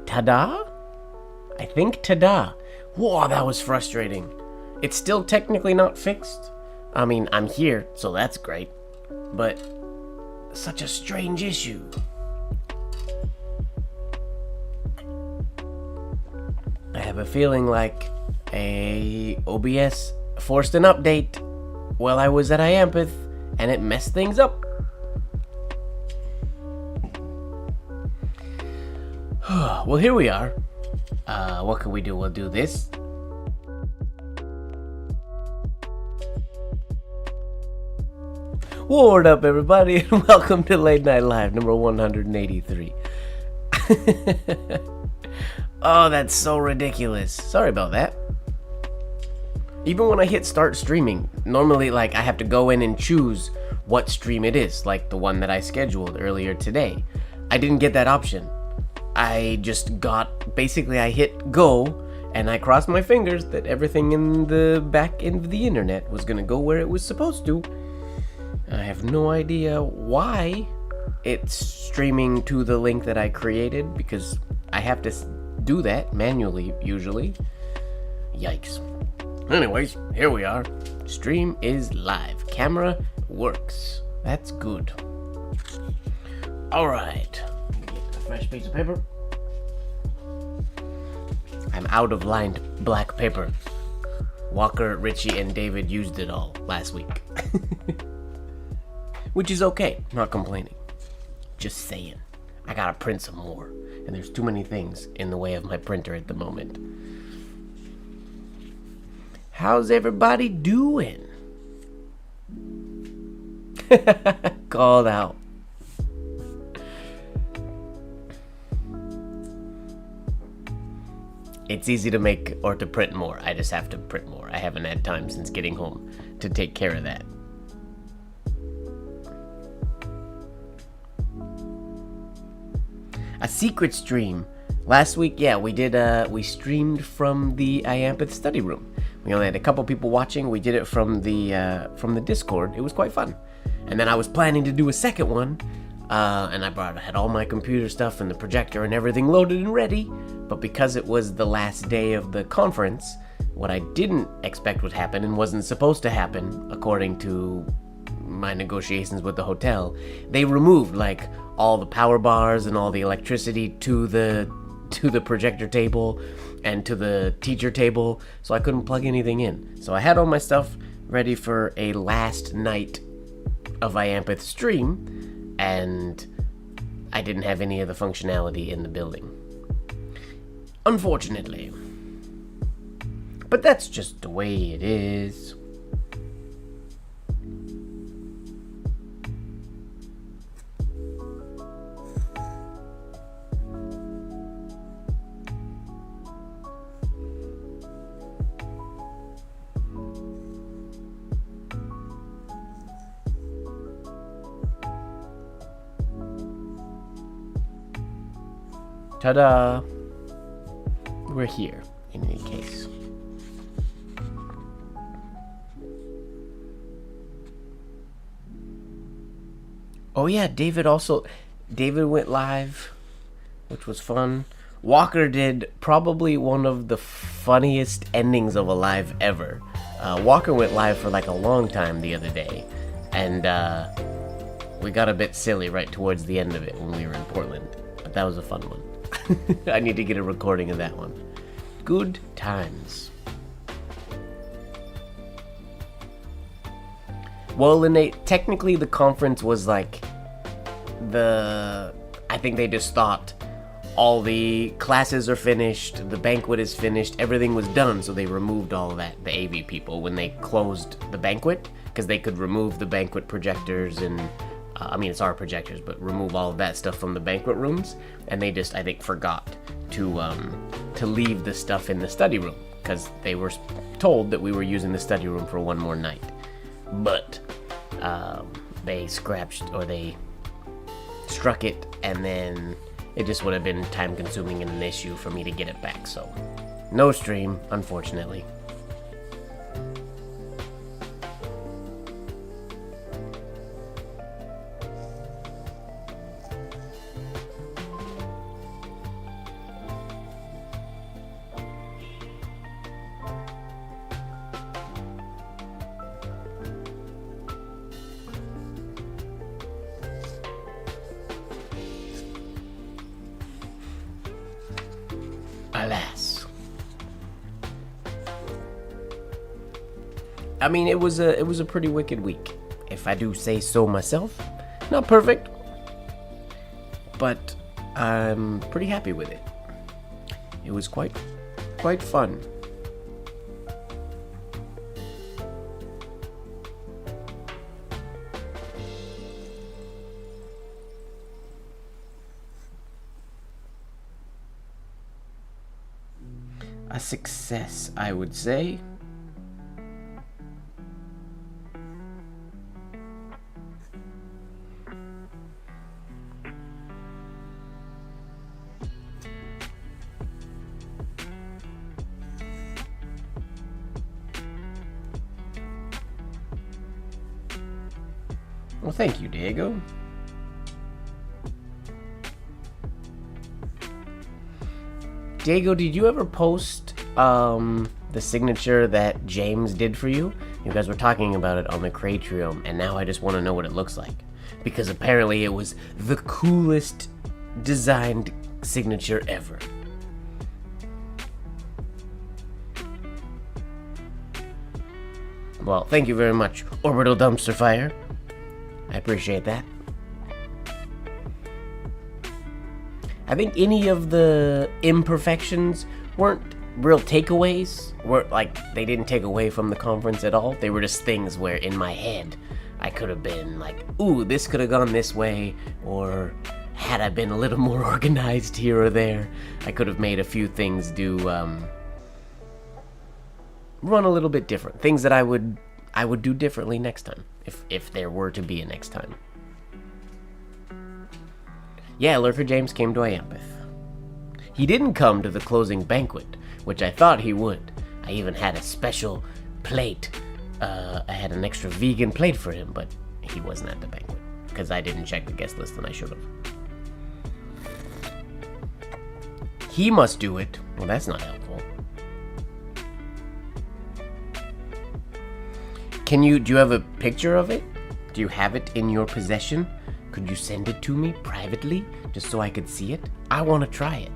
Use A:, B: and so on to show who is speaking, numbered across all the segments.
A: Ta-da? I think ta-da. Whoa, that was frustrating. It's still technically not fixed. I mean, I'm here, so that's great. But such a strange issue. I have a feeling like OBS forced an update while I was at Aith, and it messed things up. Well, here we are. What can we do? We'll do this. What up, everybody, and welcome to Late Night Live number 183. Oh, that's so ridiculous. Sorry about that. Even when I hit start streaming, normally I have to go in and choose what stream it is, like the one that I scheduled earlier today. I didn't get that option. I just I hit go, and I crossed my fingers that everything in the back end of the internet was gonna go where it was supposed to. I have no idea why it's streaming to the link that I created, because I have to do that manually, usually. Yikes. Anyways, here we are. Stream is live. Camera works. That's good. Alright. Get a fresh piece of paper. I'm out of lined black paper. Walker, Richie, and David used it all last week. Which is okay. Not complaining. Just saying. I gotta print some more. And there's too many things in the way of my printer at the moment. How's everybody doing? Called out. It's easy to make or to print more. I just have to print more. I haven't had time since getting home to take care of that. A secret stream. Last week, yeah, we streamed from the Aith study room. We only had a couple people watching. We did it from the Discord. It was quite fun. And then I was planning to do a second one, and I had all my computer stuff and the projector and everything loaded and ready. But because it was the last day of the conference, what I didn't expect would happen and wasn't supposed to happen, according to my negotiations with the hotel, they removed all the power bars and all the electricity to the projector table and to the teacher table, so I couldn't plug anything in. So I had all my stuff ready for a last night of Aith stream, and I didn't have any of the functionality in the building, unfortunately. But that's just the way it is. Ta-da! We're here, in any case. Oh yeah, David went live, which was fun. Walker did probably one of the funniest endings of a live ever. Walker went live for a long time the other day, and we got a bit silly right towards the end of it when we were in Portland, but that was a fun one. I need to get a recording of that one. Good times. Well, technically the conference was I think they just thought all the classes are finished, the banquet is finished, everything was done, so they removed all of that, the AV people, when they closed the banquet, because they could remove the banquet projectors and it's our projectors, but remove all of that stuff from the banquet rooms, and they just, I think, forgot to leave the stuff in the study room, because they were told that we were using the study room for one more night. But they struck it, and then it just would have been time consuming and an issue for me to get it back, so no stream, unfortunately. I mean, it was a pretty wicked week, if I do say so myself. Not perfect, but I'm pretty happy with it. It was quite fun. A success, I would say. Well, thank you, Diego. Diego, did you ever post the signature that James did for you? You guys were talking about it on the CREATRIUM, and now I just want to know what it looks like. Because apparently it was the coolest designed signature ever. Well, thank you very much, Orbital Dumpster Fire. I appreciate that. I think any of the imperfections weren't real takeaways. They didn't take away from the conference at all. They were just things where in my head I could have been like, ooh, this could have gone this way, or had I been a little more organized here or there, I could have made a few things do run a little bit different. Things that I would do differently next time, if there were to be a next time. Yeah, Lurker James came to Iampith. He didn't come to the closing banquet, which I thought he would. I even had a special plate. I had an extra vegan plate for him, but he wasn't at the banquet, because I didn't check the guest list and I should have. He must do it. Well, that's not helpful. Do you have a picture of it? Do you have it in your possession? Could you send it to me privately, just so I could see it? I want to try it.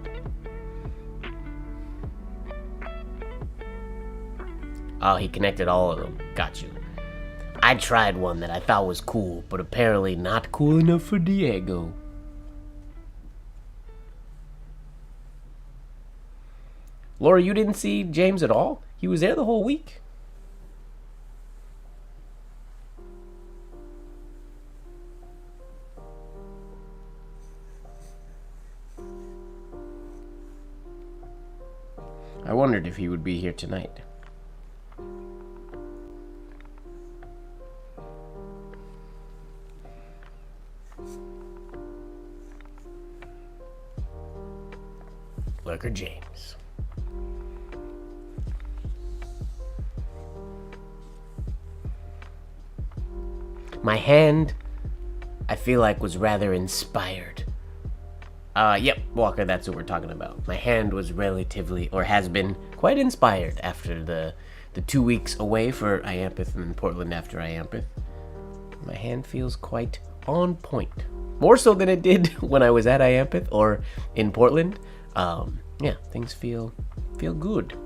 A: Oh, he connected all of them. Got you. I tried one that I thought was cool, but apparently not cool enough for Diego. Laura, you didn't see James at all? He was there the whole week. I wondered if he would be here tonight. Lurker James. My hand, I feel like, was rather inspired. Yep, Walker, that's what we're talking about. My hand was relatively, or has been, quite inspired after the 2 weeks away for Iampith and Portland after Iampith. My hand feels quite on point. More so than it did when I was at Iampith or in Portland. Yeah, things feel good.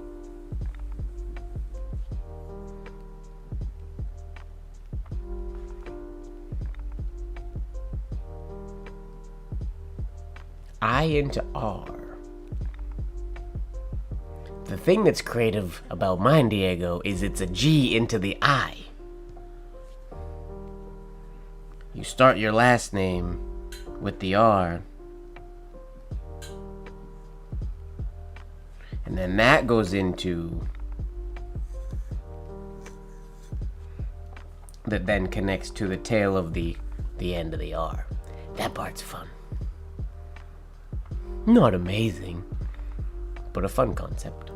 A: I into R. The thing that's creative about mine, Diego, is it's a G into the I. You start your last name with the R, and then that goes into, that then connects to the tail of the end of the R. That part's fun. Not amazing, but a fun concept.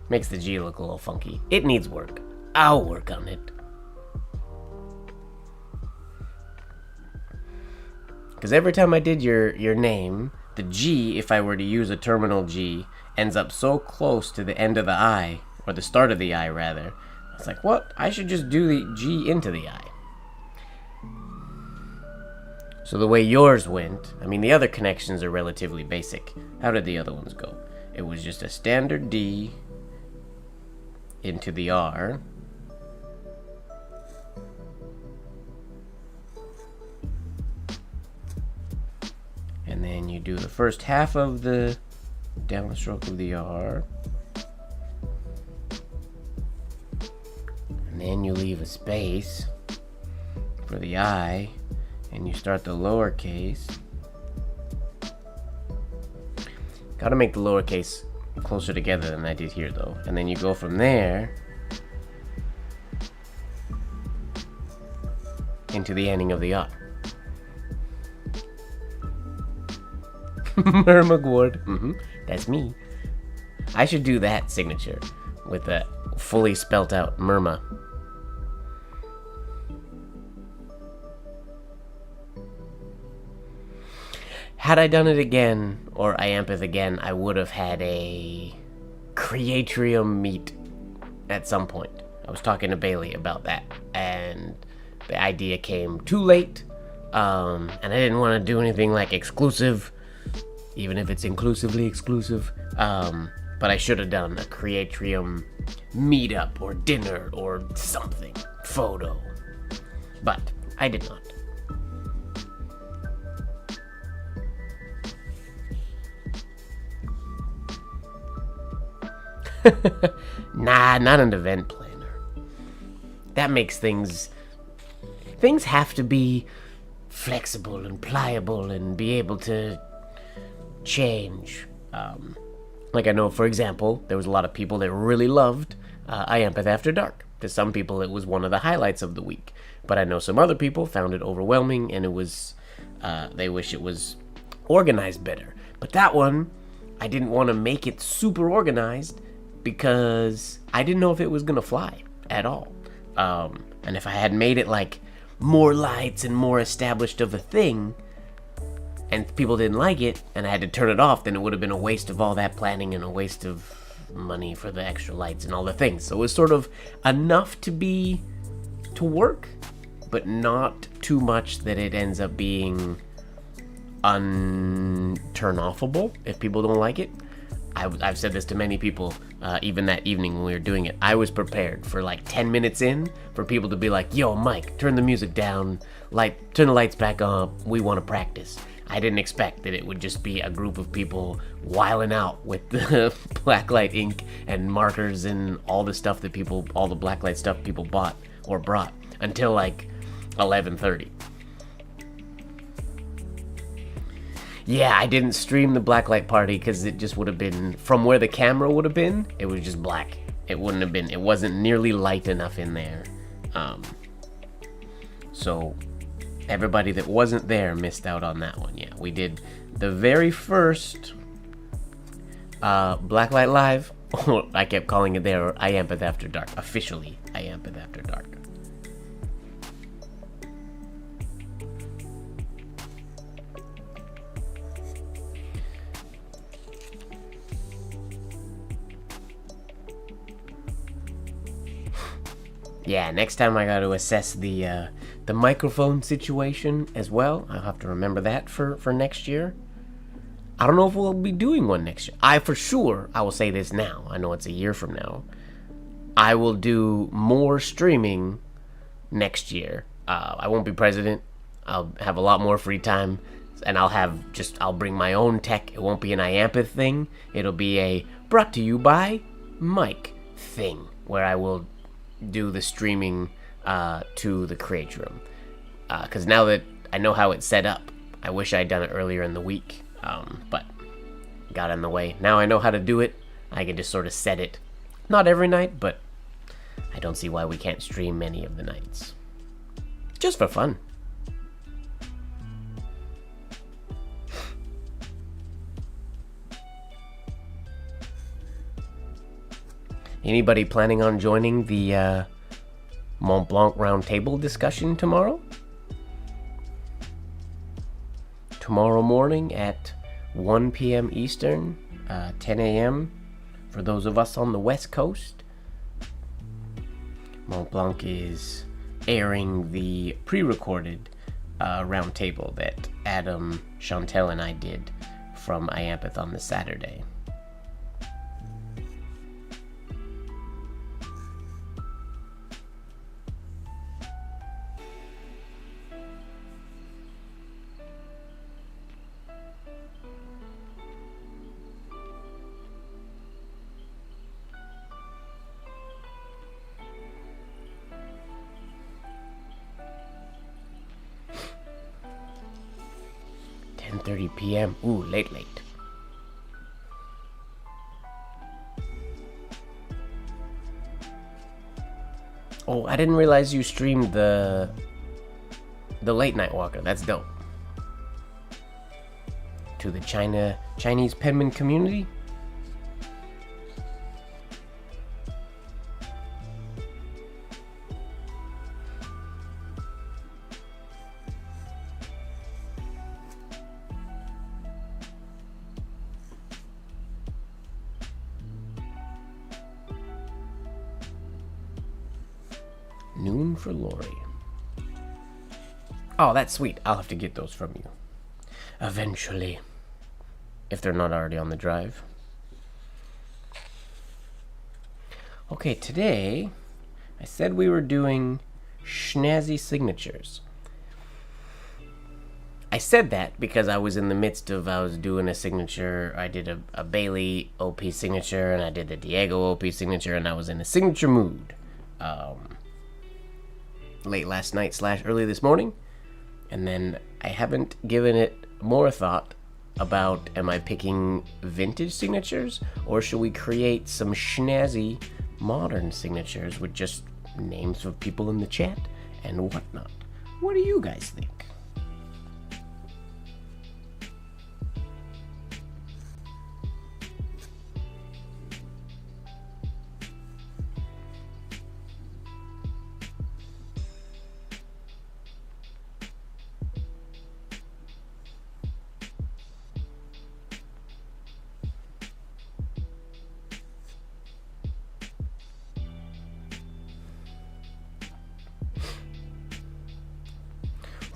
A: Makes the G look a little funky. It needs work. I'll work on it. Because every time I did your name, the G, if I were to use a terminal G, ends up so close to the end of the I, or the start of the I rather. It's like, what? I should just do the G into the I. So the way yours went, I mean, the other connections are relatively basic. How did the other ones go? It was just a standard D into the R, And then you do the first half of the downstroke of the R. And then you leave a space for the I, and you start the lowercase. Gotta make the lowercase closer together than I did here though. And then you go from there into the ending of the R. MrMGWard. That's me. I should do that signature with a fully spelt out Murma. Had I done it again, or Iampith again, I would have had a CREATRIUM meet at some point. I was talking to Bailey about that, and the idea came too late, and I didn't want to do anything like exclusive, even if it's inclusively exclusive, but I should have done a CREATRIUM meetup, or dinner, or something, photo, but I did not. Nah, not an event planner. That makes things have to be flexible and pliable and be able to change. Like I know, for example, there was a lot of people that really loved Iampith After Dark. To some people, it was one of the highlights of the week. But I know some other people found it overwhelming, and it was they wish it was organized better. But that one, I didn't want to make it super organized, because I didn't know if it was gonna fly at all. And if I had made it like more lights and more established of a thing, and people didn't like it, and I had to turn it off, then it would have been a waste of all that planning and a waste of money for the extra lights and all the things. So it was sort of enough to work, but not too much that it ends up being turn-offable if people don't like it. I've said this to many people, even that evening when we were doing it. I was prepared for like 10 minutes in for people to be like, yo, Mike, turn the music down, turn the lights back up, we want to practice. I didn't expect that it would just be a group of people whiling out with the blacklight ink and markers and all the stuff that all the blacklight stuff people bought or brought until like 11:30. Yeah, I didn't stream the blacklight party because it just would have been, from where the camera would have been, it was just black. It wasn't nearly light enough in there. So everybody that wasn't there missed out on that one. Yeah, we did the very first Blacklight Live. I kept calling it there, Iampith After Dark. Officially, Iampith After Dark. Yeah, next time I got to assess the microphone situation as well. I'll have to remember that for next year. I don't know if we'll be doing one next year. I will say this now. I know it's a year from now. I will do more streaming next year. I won't be president. I'll have a lot more free time, and I'll bring my own tech. It won't be an Iampith thing. It'll be a brought to you by Mike thing, where I will do the streaming to the CREATRIUM. Because now that I know how it's set up, I wish I'd done it earlier in the week, but got in the way. Now I know how to do it. I can just sort of set it. Not every night, but I don't see why we can't stream many of the nights. Just for fun. Anybody planning on joining the Mont Blanc Roundtable discussion tomorrow? Tomorrow morning at 1 p.m. Eastern, 10 a.m. for those of us on the West Coast. Mont Blanc is airing the pre-recorded roundtable that Adam, Chantel, and I did from Iampith on the Saturday. 10:30 p.m. Ooh, late. Oh, I didn't realize you streamed the late night walker. That's dope. To the Chinese penman community. Noon for Lori. Oh, that's sweet. I'll have to get those from you. Eventually. If they're not already on the drive. Okay, today I said we were doing Snazzy signatures. I said that because I was in the midst of, I was doing a signature. I did a Bailey OP signature, and I did the Diego OP signature, and I was in a signature mood. Late last night / early this morning, and then I haven't given it more thought about, am I picking vintage signatures, or should we create some snazzy modern signatures with just names of people in the chat and whatnot? What do you guys think?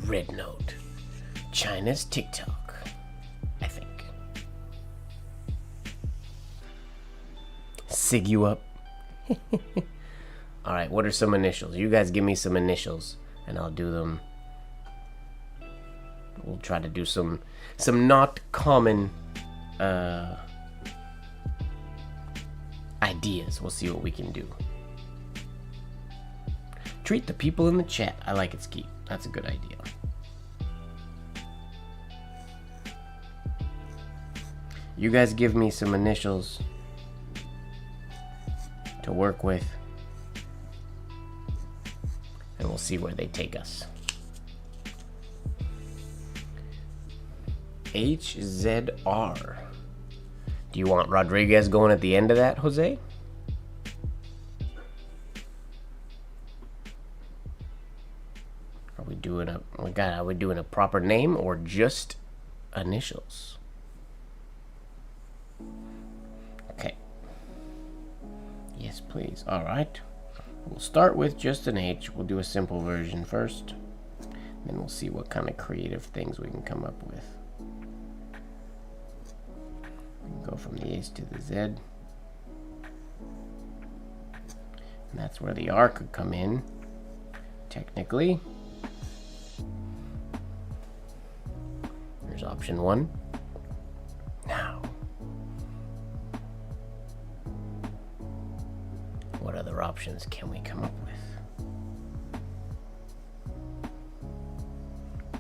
A: Red Note. China's TikTok, I think. Sig you up. Alright, what are some initials? You guys give me some initials, and I'll do them. We'll try to do some not common ideas. We'll see what we can do. Treat the people in the chat. I like it, Ski. That's a good idea. You guys give me some initials to work with, and we'll see where they take us. HZR. Do you want Rodriguez going at the end of that, Jose? Are we doing a proper name or just initials? Okay. Yes, please. All right. We'll start with just an H. We'll do a simple version first. Then we'll see what kind of creative things we can come up with. We can go from the H to the Z. And that's where the R could come in, technically. Here's option 1. Now, what other options can we come up with?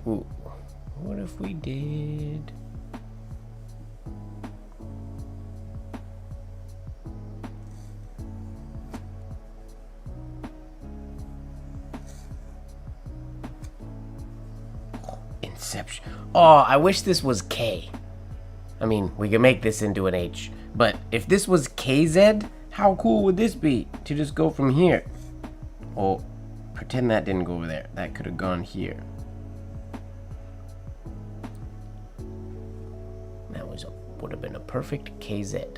A: Ooh, what if we did... Inception. Oh, I wish this was K. I mean, we can make this into an H. But if this was KZ, how cool would this be? To just go from here. Oh, pretend that didn't go over there. That could have gone here. That would have been a perfect KZ.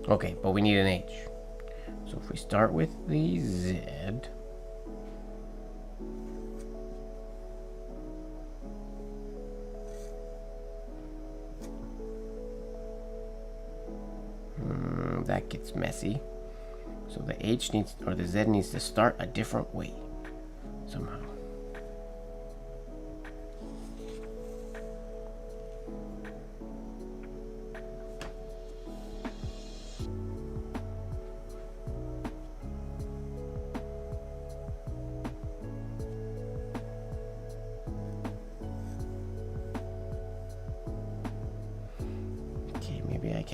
A: Okay, but we need an H. So if we start with the Z... that gets messy. So the H needs, or the Z needs to start a different way somehow.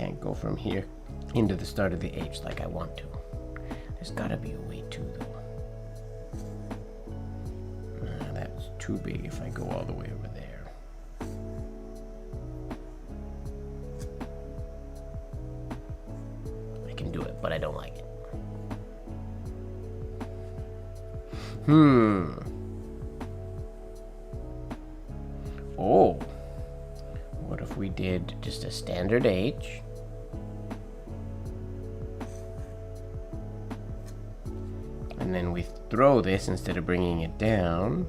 A: can't go from here into the start of the H like I want to. There's gotta be a way to, though. That's too big if I go all the way over there. I can do it, but I don't like it. Oh. What if we did just a standard H? And then we throw this, instead of bringing it down,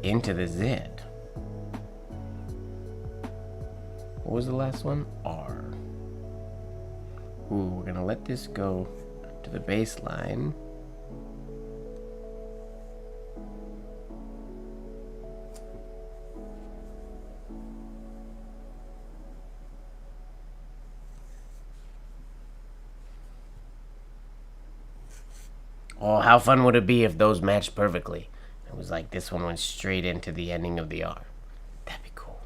A: into the Z. What was the last one? R. Ooh, we're gonna let this go to the baseline. Oh, how fun would it be if those matched perfectly? It was like this one went straight into the ending of the R. That'd be cool.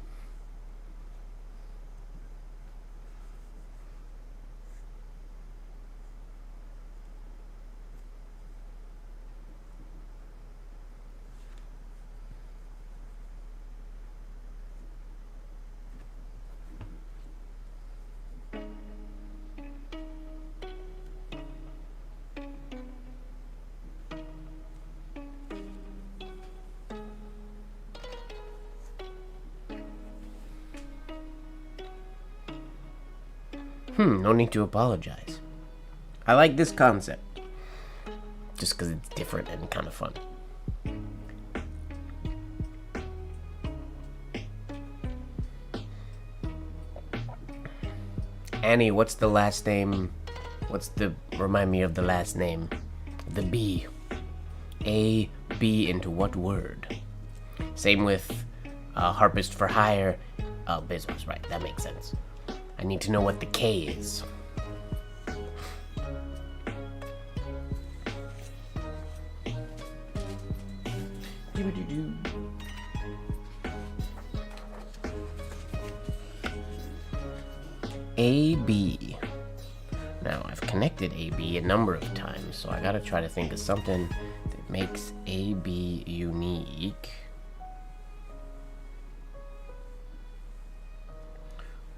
A: No need to apologize. I like this concept. Just because it's different and kind of fun. Annie, what's the last name? Remind me of the last name. The B. A, B into what word? Same with Harpist for Hire. Oh, Biswas, right, that makes sense. I need to know what the K is. AB. Now, I've connected AB a number of times, so I gotta try to think of something that makes AB unique.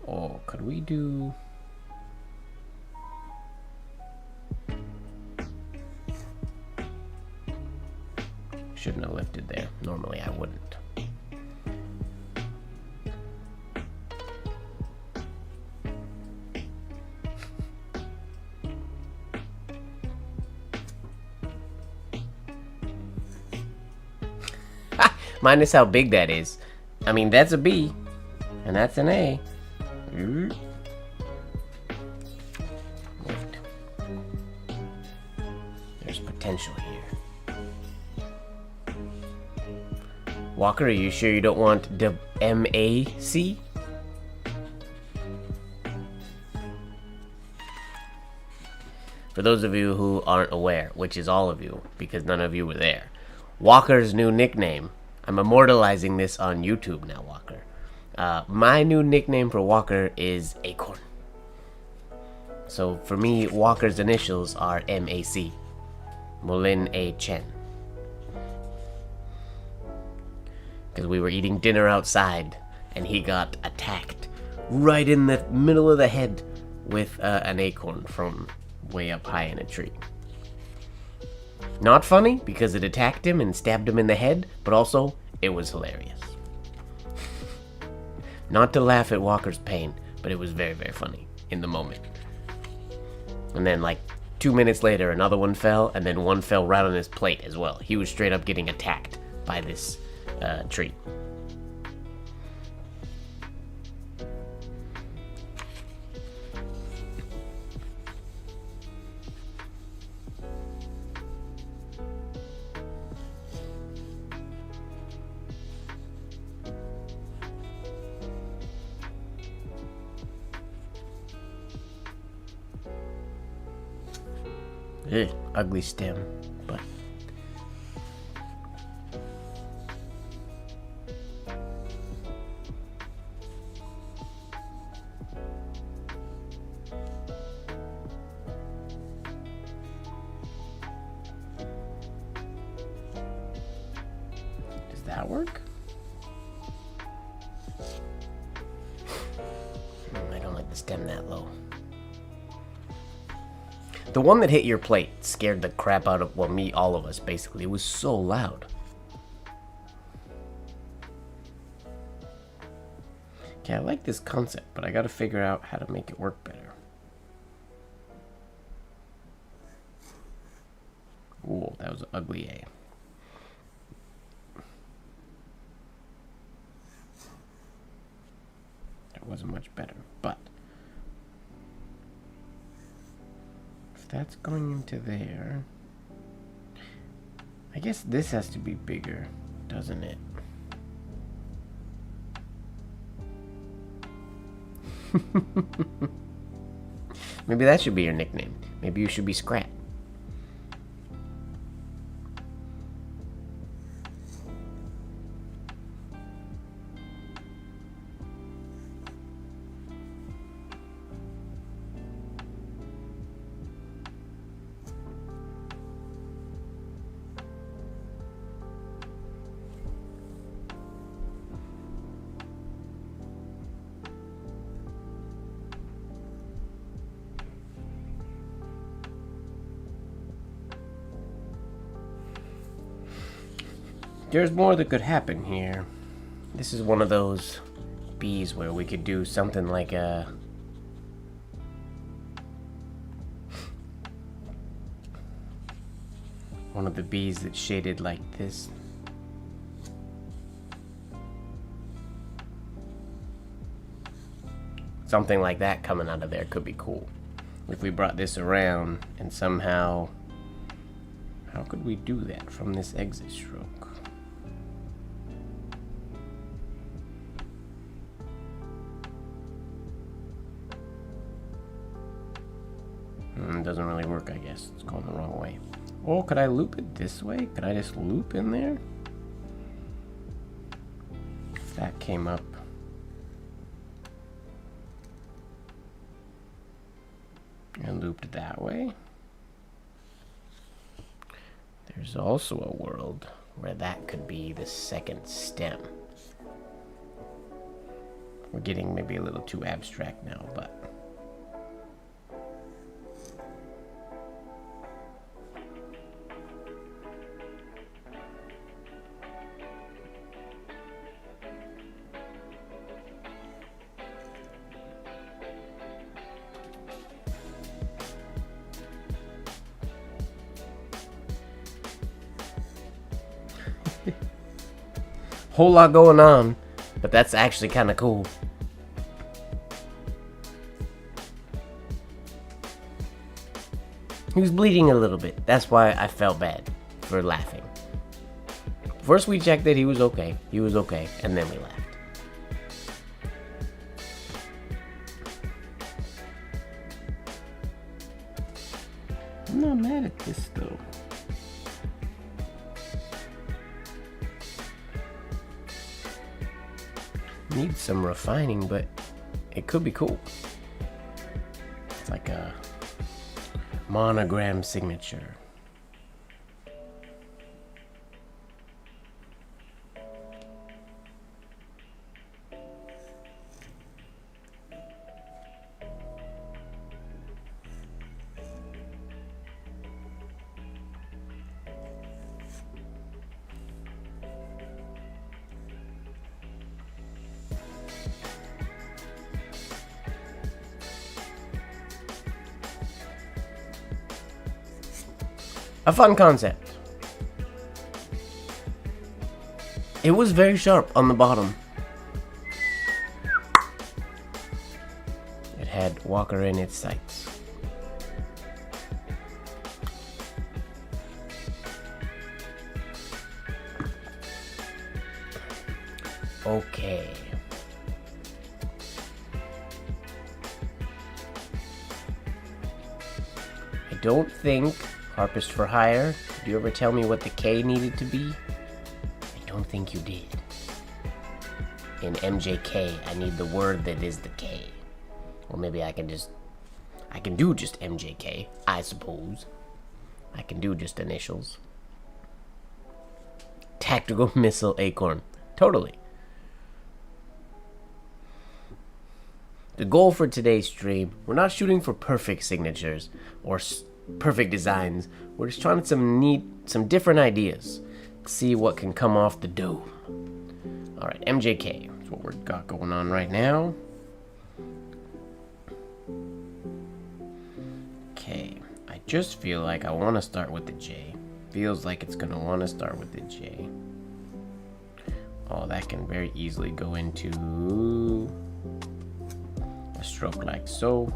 A: Oh, could we do... Shouldn't have lifted there. Normally I wouldn't. Minus how big that is. I mean, that's a B, and that's an A. Wait. There's potential here. Walker, are you sure you don't want the MAC? For those of you who aren't aware, which is all of you, because none of you were there, Walker's new nickname, I'm immortalizing this on YouTube now, Walker. My new nickname for Walker is Acorn. So for me, Walker's initials are MAC. Mulin A. Chen. Because we were eating dinner outside, and he got attacked right in the middle of the head with an acorn from way up high in a tree. Not funny, because it attacked him and stabbed him in the head, but also, it was hilarious. Not to laugh at Walker's pain, but it was very, very funny in the moment. And then, like, 2 minutes later, another one fell, and then one fell right on his plate as well. He was straight up getting attacked by this tree. Ugly stem, but that work? I don't like the stem that low. The one that hit your plate scared the crap out of, well, me, all of us, basically. It was so loud. Okay, I like this concept, but I gotta figure out how to make it work better. Ooh, that was an ugly A. That wasn't much better, but if that's going into there, I guess this has to be bigger, doesn't it? Maybe that should be your nickname. Maybe you should be Scrat. There's more that could happen here. This is one of those bees where we could do something like a... one of the bees that's shaded like this. Something like that coming out of there could be cool. If we brought this around and somehow... how could we do that from this exit stroke? It doesn't really work, I guess. It's going the wrong way. Or could I loop it this way? Could I just loop in there? If that came up. And looped that way. There's also a world where that could be the second stem. We're getting maybe a little too abstract now, but... whole lot going on, but that's actually kind of cool. He was bleeding a little bit. That's why I felt bad for laughing. First we checked that he was okay. He was okay, and then we laughed. I'm not mad at this though. Needs some refining, but it could be cool. It's like a monogram signature. A fun concept. It was very sharp on the bottom. It had Walker in its sights. Okay. I don't think Harpist for Hire, did you ever tell me what the K needed to be? I don't think you did. In MJK, I need the word that is the K. Or maybe I can do just MJK, I suppose. I can do just initials. tactical missile acorn. Totally. The goal for today's stream, we're not shooting for perfect signatures or perfect designs. We're just trying some different ideas. See what can come off the dome. Alright, MJK. That's what we've got going on right now. Okay. I just feel like I want to start with the J. Feels like it's going to want to start with the J. Oh, that can very easily go into a stroke like so,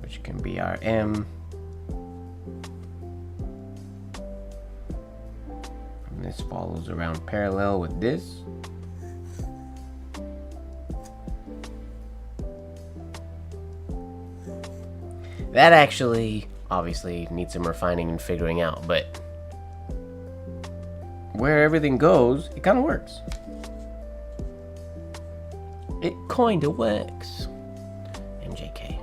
A: which can be our M. And this follows around parallel with this. That actually, obviously, needs some refining and figuring out, but where everything goes, it kind of works. It kind of works. MJK.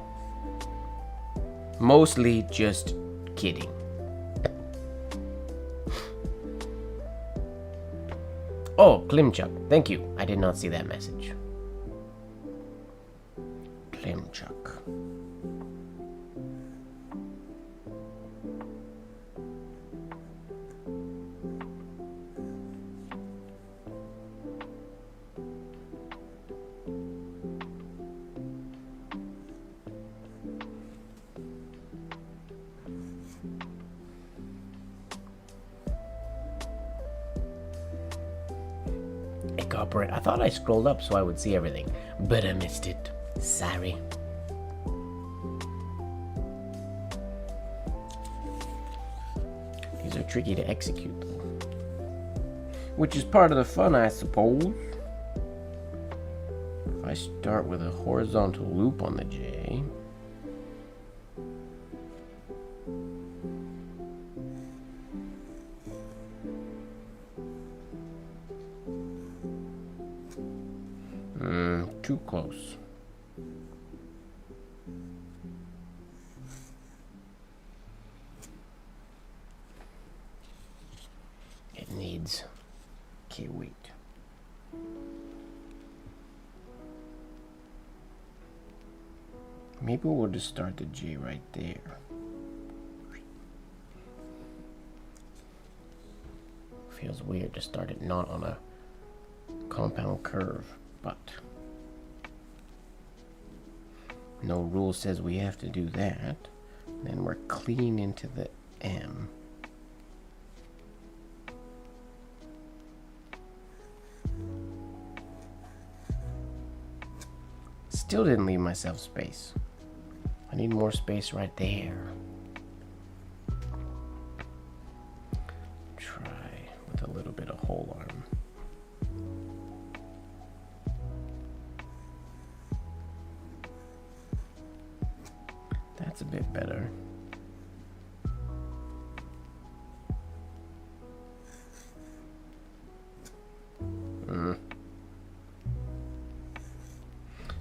A: Mostly just kidding. Oh, Klimchuk. Thank you. I did not see that message. Klimchuk. I thought I scrolled up so I would see everything, but I missed it. Sorry. These are tricky to execute, though. Which is part of the fun, I suppose. If I start with a horizontal loop on the J. Too close. It needs... Okay, wait. Maybe we'll just start the J right there. Feels weird to start it not on a compound curve, but no rule says we have to do that. Then we're clean into the M. Still didn't leave myself space. I need more space right there. Try with a little bit of whole arm. That's a bit better.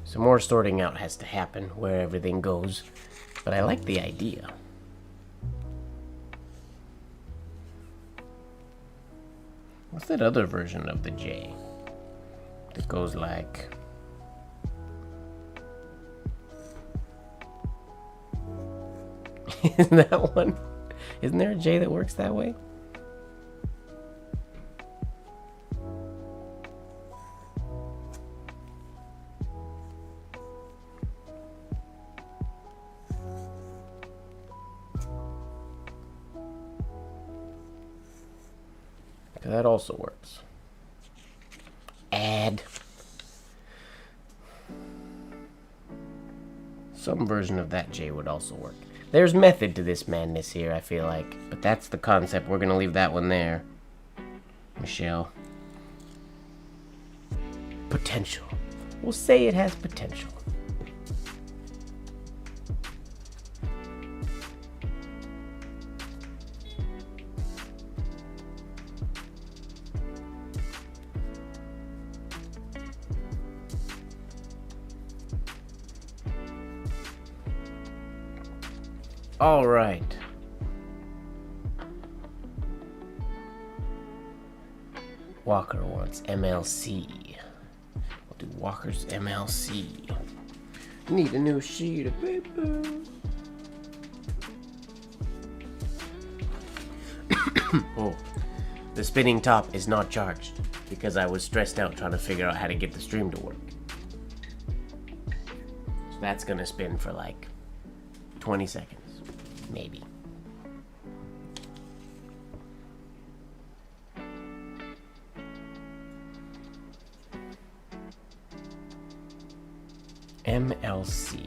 A: Some more sorting out has to happen where everything goes, but I like the idea. What's that other version of the J that goes like... Isn't that one? Isn't there a J that works that way? That also works. Add. Some version of that J would also work. There's method to this madness here, I feel like. But that's the concept. We're going to leave that one there. Michelle. Potential. We'll say it has potential. All right. Walker wants MLC. We'll do Walker's MLC. Need a new sheet of paper. Oh, the spinning top is not charged because I was stressed out trying to figure out how to get the stream to work. So that's gonna spin for like 20 seconds, maybe. MLC.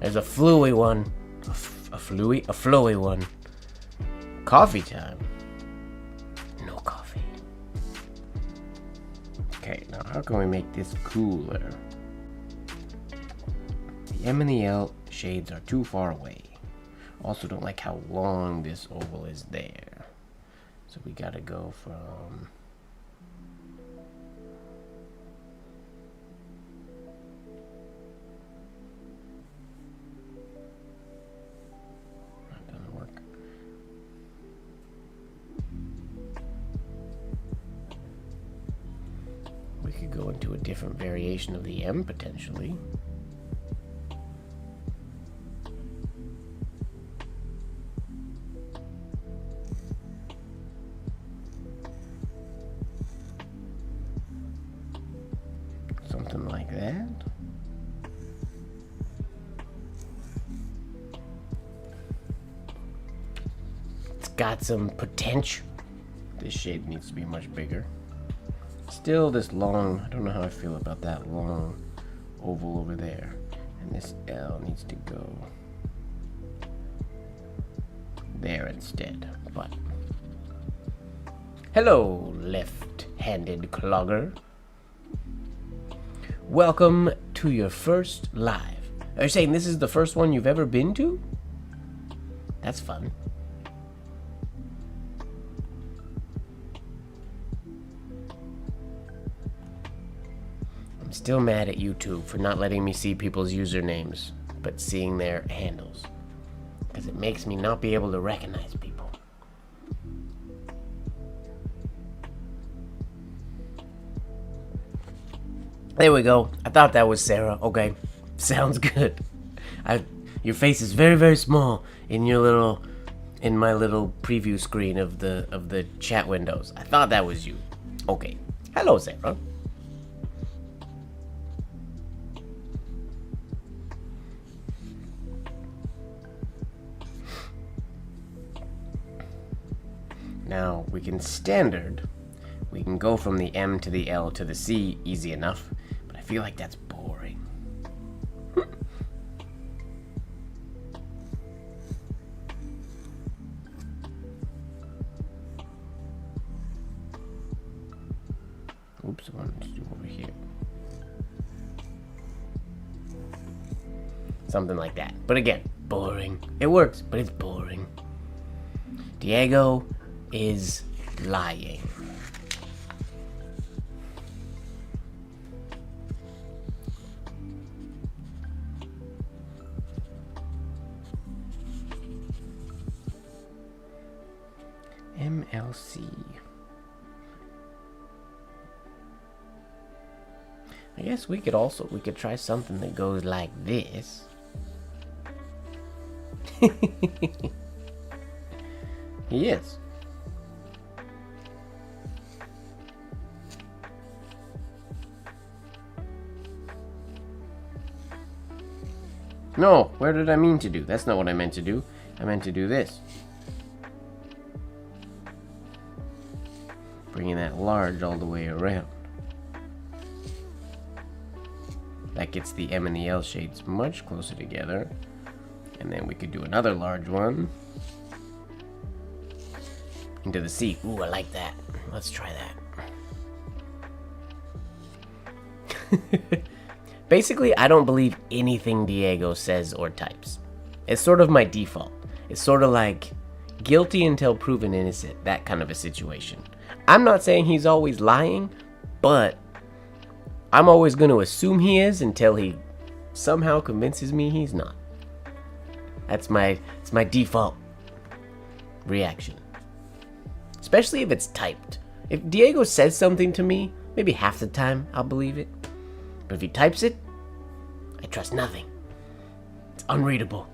A: There's a fluey one. A flowy one. Coffee time. No coffee. Okay, now how can we make this cooler? The M and the L shades are too far away. Also don't like how long this oval is there. So we gotta go from... We could go into a different variation of the M, potentially. Something like that. It's got some potential. This shade needs to be much bigger. Still this long, I don't know how I feel about that long oval over there. And this L needs to go there instead, but... Hello, left-handed clogger. Welcome to your first live. Are you saying this is the first one you've ever been to? That's fun. I'm still mad at YouTube for not letting me see people's usernames, but seeing their handles. Because it makes me not be able to recognize people. There we go. I thought that was Sarah. Okay. Sounds good. Your face is very, very small in my little preview screen of the chat windows. I thought that was you. Okay. Hello, Sarah. Now, we can standard. We can go from the M to the L to the C easy enough, but I feel like that's boring. Oops, I wanted to do over here. Something like that. But again, boring. It works, but it's boring. Diego is lying. MLC. I guess we could try something that goes like this. He is. No, where did I mean to do? That's not what I meant to do. I meant to do this. Bringing that large all the way around. That gets the M and the L shades much closer together. And then we could do another large one. Into the C. Ooh, I like that. Let's try that. Basically, I don't believe anything Diego says or types. It's sort of my default. It's sort of like guilty until proven innocent, that kind of a situation. I'm not saying he's always lying, but I'm always going to assume he is until he somehow convinces me he's not. It's my default reaction. Especially if it's typed. If Diego says something to me, maybe half the time I'll believe it. But if he types it, I trust nothing. It's unreadable.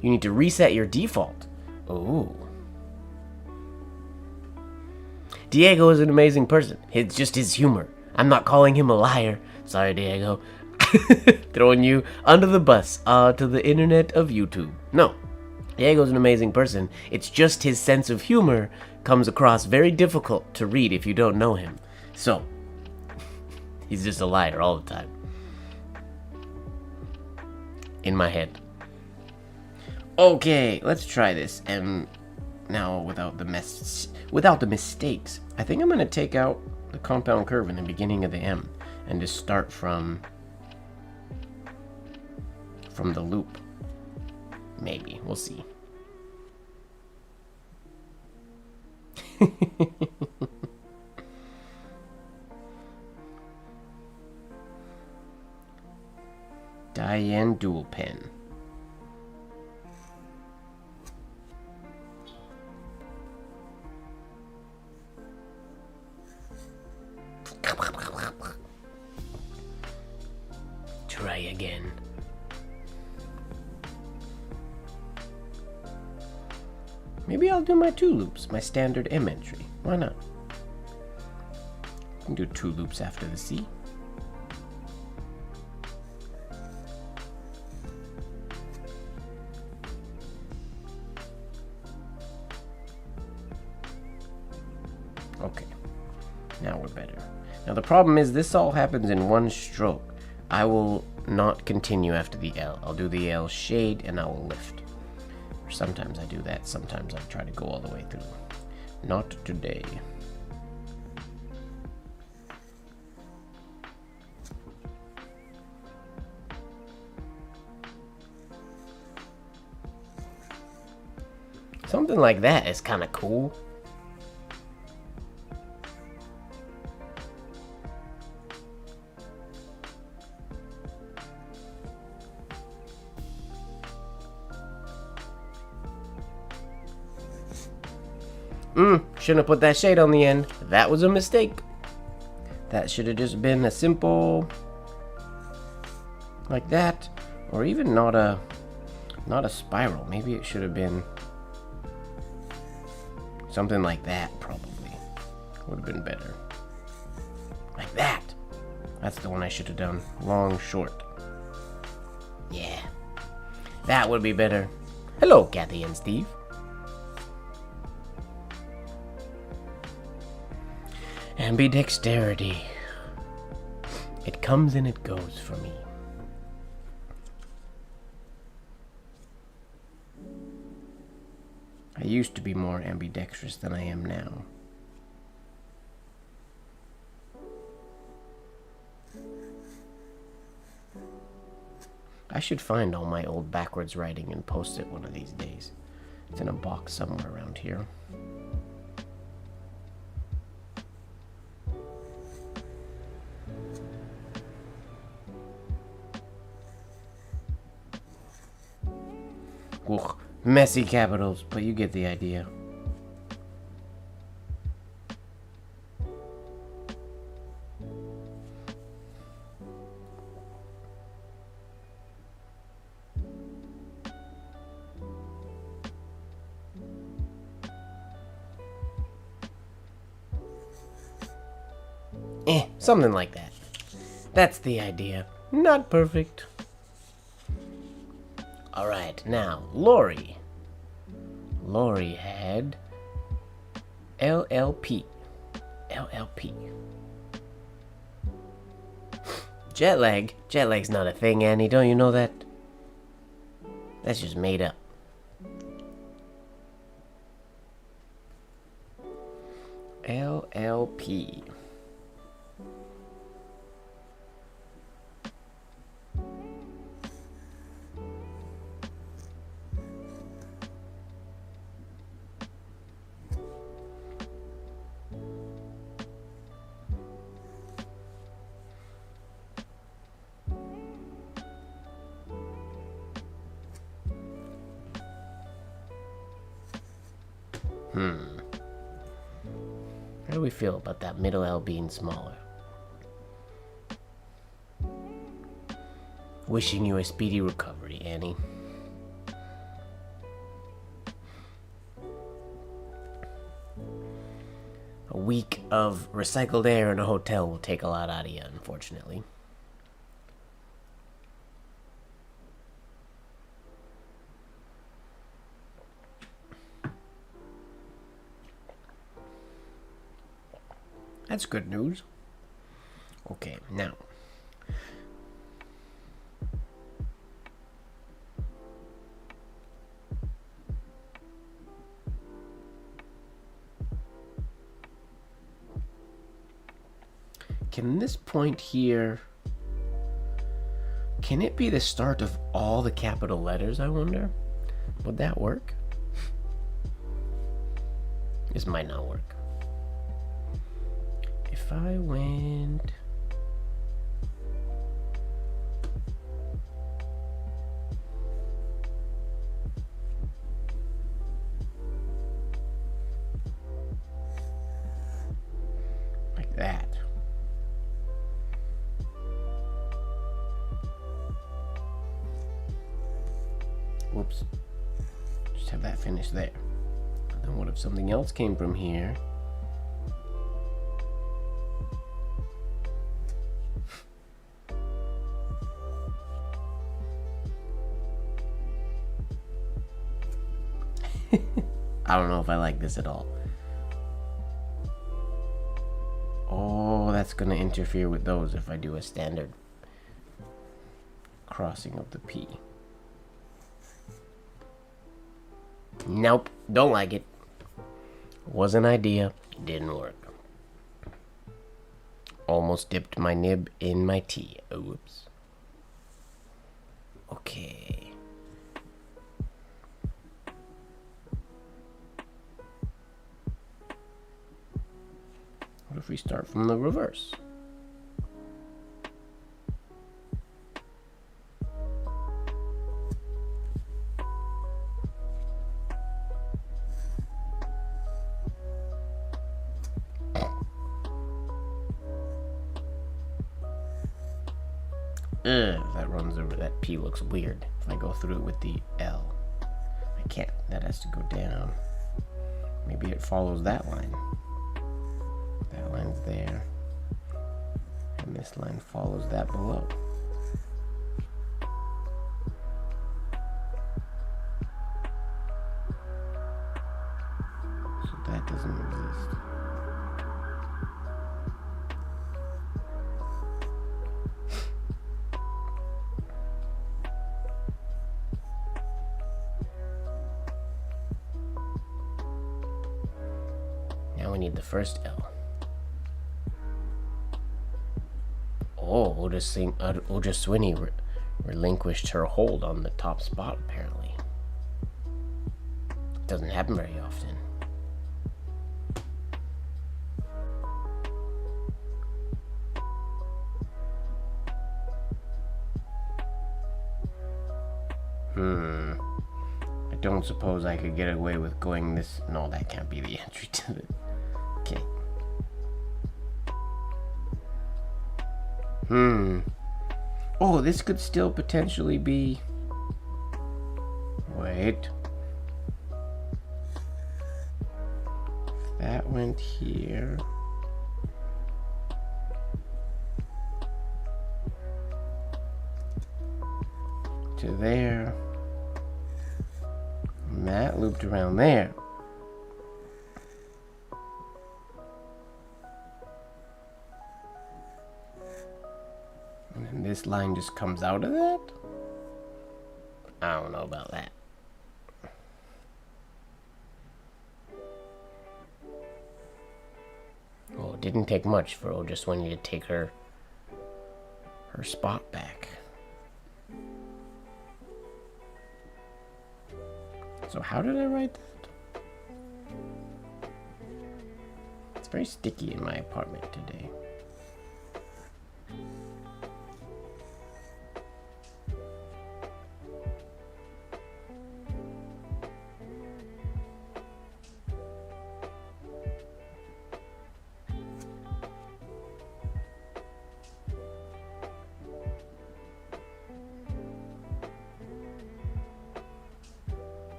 A: You need to reset your default. Ooh. Diego is an amazing person. It's just his humor. I'm not calling him a liar. Sorry, Diego. Throwing you under the bus to the internet of YouTube. No. Diego's an amazing person. It's just his sense of humor comes across very difficult to read if you don't know him. So, he's just a liar all the time. In my head. Okay, let's try this. And now without the mistakes. I think I'm going to take out the compound curve in the beginning of the M and just start from the loop. Maybe. We'll see. Diane dual pen. Try again. Maybe I'll do my 2 loops, my standard M entry. Why not? I can do 2 loops after the C. Okay, now we're better. Now the problem is this all happens in one stroke. I will not continue after the L. I'll do the L shade and I will lift. Sometimes I do that, sometimes I try to go all the way through. Not today. Something like that is kind of cool. Shouldn't have put that shade on the end. That was a mistake. That should have just been a simple, like that, or even not a spiral. Maybe it should have been something like that. Probably would have been better. Like that. That's the one I should have done. Long, short. Yeah, that would be better. Hello, Kathy and Steve. Ambidexterity. It comes and it goes for me. I used to be more ambidextrous than I am now. I should find all my old backwards writing and post it one of these days. It's in a box somewhere around here. Ugh, messy capitals, but you get the idea. Something like that. That's the idea. Not perfect. Alright, now, Lori. Lori had LLP. LLP. Jet lag? Jet lag's not a thing, Annie. Don't you know that? That's just made up. LLP. How do we feel about that middle L being smaller? Wishing you a speedy recovery, Annie. A week of recycled air in a hotel will take a lot out of you, unfortunately. That's good news. Okay, now. Can this point here, can it be the start of all the capital letters, I wonder? Would that work? This might not work. If I went... like that. Whoops. Just have that finished there. And then what if something else came from here? I don't know if I like this at all. Oh, that's going to interfere with those if I do a standard crossing of the P. Nope, don't like it. Was an idea, didn't work. Almost dipped my nib in my tea. Oops. Okay. What if we start from the reverse? That runs over, that P looks weird. If I go through it with the L. I can't, that has to go down. Maybe it follows that line. That line's there. And this line follows that below. So that doesn't exist. Now we need the first L. Oh, Oja Sweeney relinquished her hold on the top spot, apparently. Doesn't happen very often. I don't suppose I could get away with going this... No, that can't be the entry to the... Okay. Oh, this could still potentially be... Wait. If that went here... to there... and that looped around there... And then this line just comes out of that? I don't know about that. Well, it didn't take much for Ojaswini to take her spot back. So how did I write that? It's very sticky in my apartment today.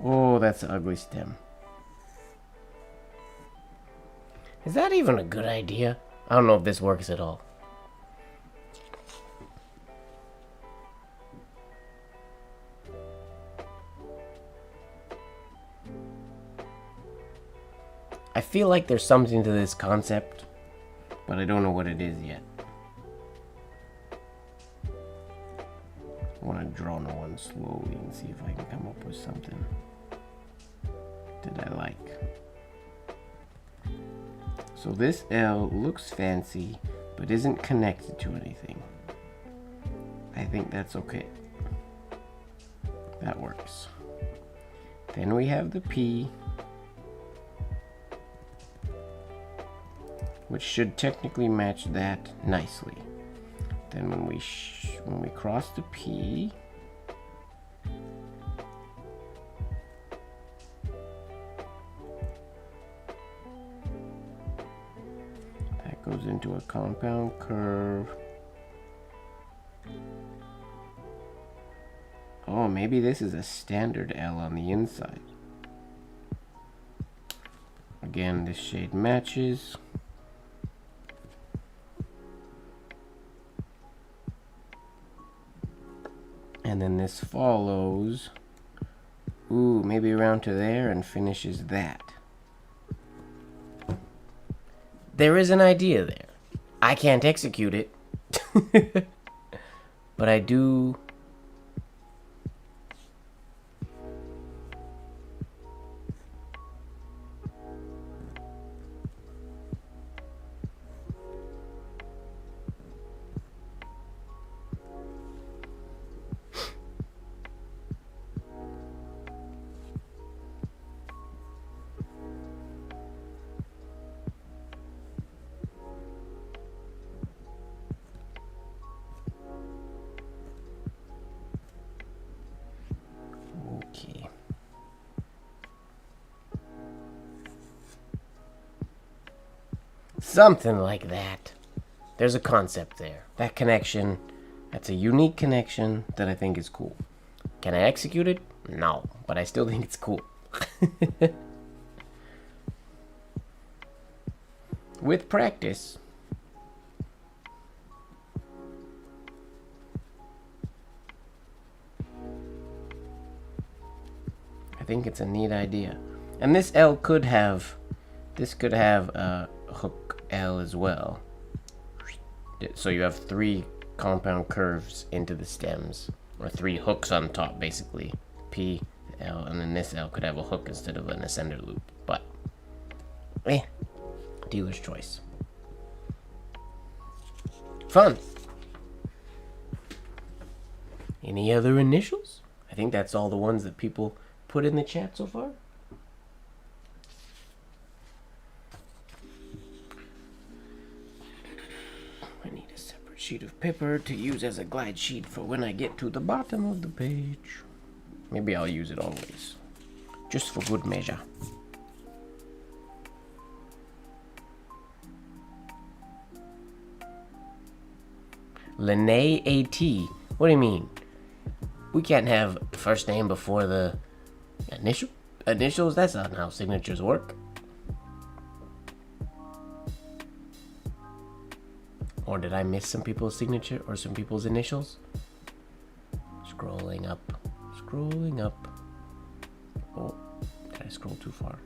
A: Oh, that's an ugly stem. Is that even a good idea? I don't know if this works at all. I feel like there's something to this concept, but I don't know what it is yet. I want to draw on one slowly and see if I can come up with something that I like. So this L looks fancy, but isn't connected to anything. I think that's okay. That works. Then we have the P, which should technically match that nicely. Then when we cross the P, that goes into a compound curve. Oh, maybe this is a standard L on the inside. Again, this shade matches. And then this follows, ooh, maybe around to there and finishes that. There is an idea there. I can't execute it, but I do. Okay. Something like that. There's a concept there. That connection, that's a unique connection that I think is cool. Can I execute it? No, but I still think it's cool. With practice. I think it's a neat idea. And this L could have, this could have a hook L as well. So you have 3 compound curves into the stems, or 3 hooks on top basically. P, L, and then this L could have a hook instead of an ascender loop. But, dealer's choice. Fun. Any other initials? I think that's all the ones that people put in the chat so far. I need a separate sheet of paper to use as a glide sheet for when I get to the bottom of the page. Maybe I'll use it always, just for good measure. Lene AT. What do you mean? We can't have first name before the initials? That's not how signatures work. Or did I miss some people's signature or some people's initials? Scrolling up. Scrolling up. Oh, did I scroll too far?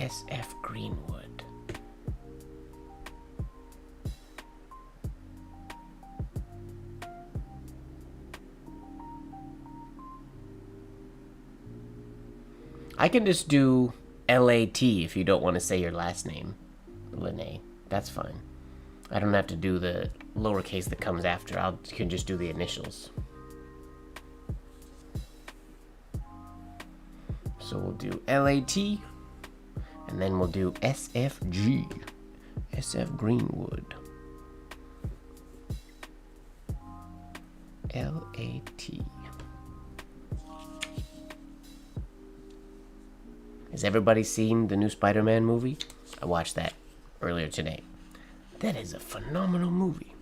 A: SF Greenwood. I can just do LAT if you don't want to say your last name, Lene. That's fine. I don't have to do the lowercase that comes after. I can just do the initials. So we'll do LAT, and then we'll do SFG, SF Greenwood. LAT. Has everybody seen the new Spider-Man movie? I watched that earlier today. That is a phenomenal movie.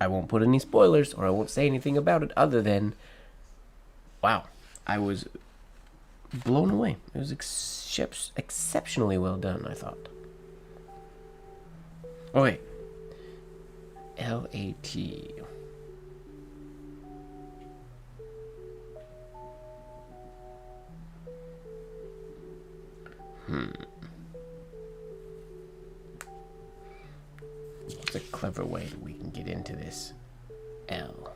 A: I won't put any spoilers, or I won't say anything about it other than, wow, I was blown away. It was exceptionally well done, I thought. Oh, wait. LAT. What's a clever way that we can get into this? L.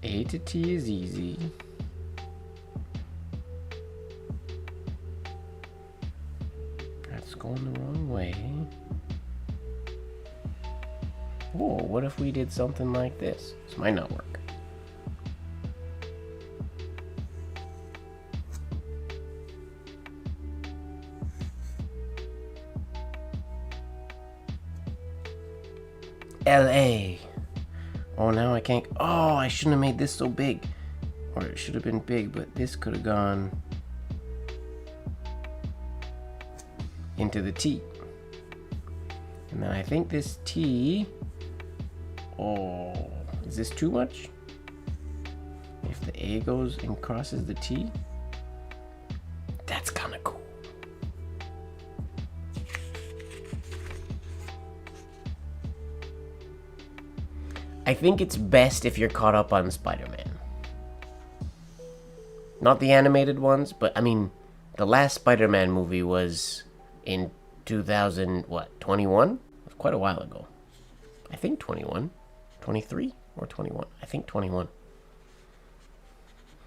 A: A to T is easy. That's going the wrong way. Whoa, what if we did something like this? This might not work. LA. Oh, now I can't. Oh, I shouldn't have made this so big. Or it should have been big, but this could have gone into the T. And then I think this T. Oh, is this too much? If the A goes and crosses the T, that's kind of cool. I think it's best if you're caught up on Spider-Man. Not the animated ones, but I mean, the last Spider-Man movie was in 2021? It was quite a while ago. I think 21. 23 or 21? I think 21.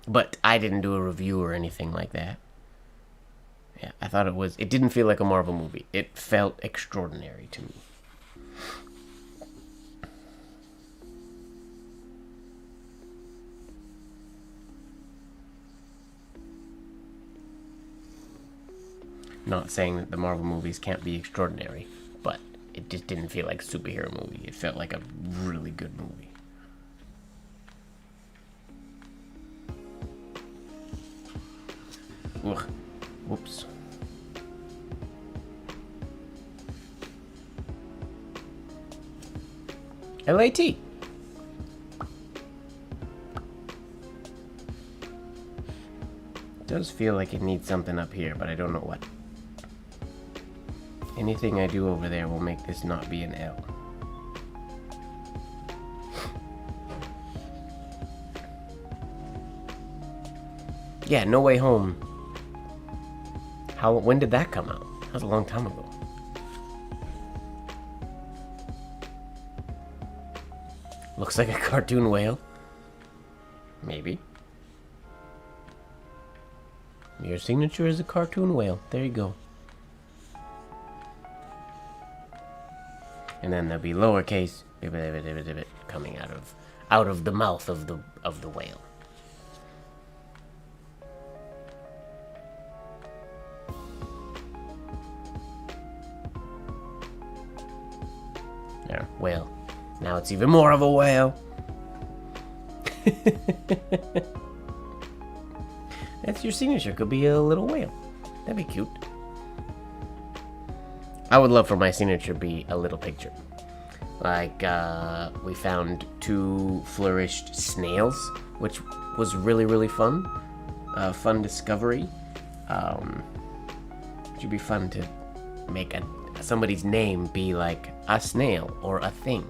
A: But I didn't do a review or anything like that. Yeah, I thought it didn't feel like a Marvel movie. It felt extraordinary to me. Not saying that the Marvel movies can't be extraordinary, but it just didn't feel like a superhero movie. It felt like a really good movie. Ugh. Whoops. LAT. It does feel like it needs something up here, but I don't know what. Anything I do over there will make this not be an L. Yeah, No Way Home. When did that come out? That was a long time ago. Looks like a cartoon whale. Maybe. Your signature is a cartoon whale. There you go. And then there'll be lowercase coming out of the mouth of the whale. There, whale. Now it's even more of a whale. That's your signature. Could be a little whale. That'd be cute. I would love for my signature to be a little picture. Like, we found 2 flourished snails, which was really, really fun. Fun discovery. It should be fun to make a somebody's name be like a snail or a thing.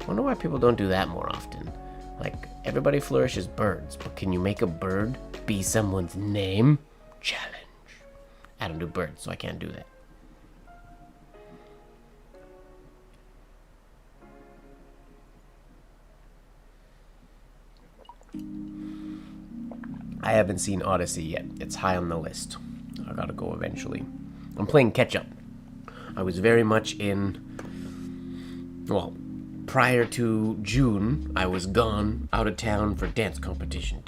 A: I wonder why people don't do that more often. Like, everybody flourishes birds, but can you make a bird be someone's name? Challenge. I don't do birds, so I can't do that. I haven't seen Odyssey yet. It's high on the list. I gotta go eventually. I'm playing catch up. I was very much in... Well, prior to June, I was gone, out of town for dance competition,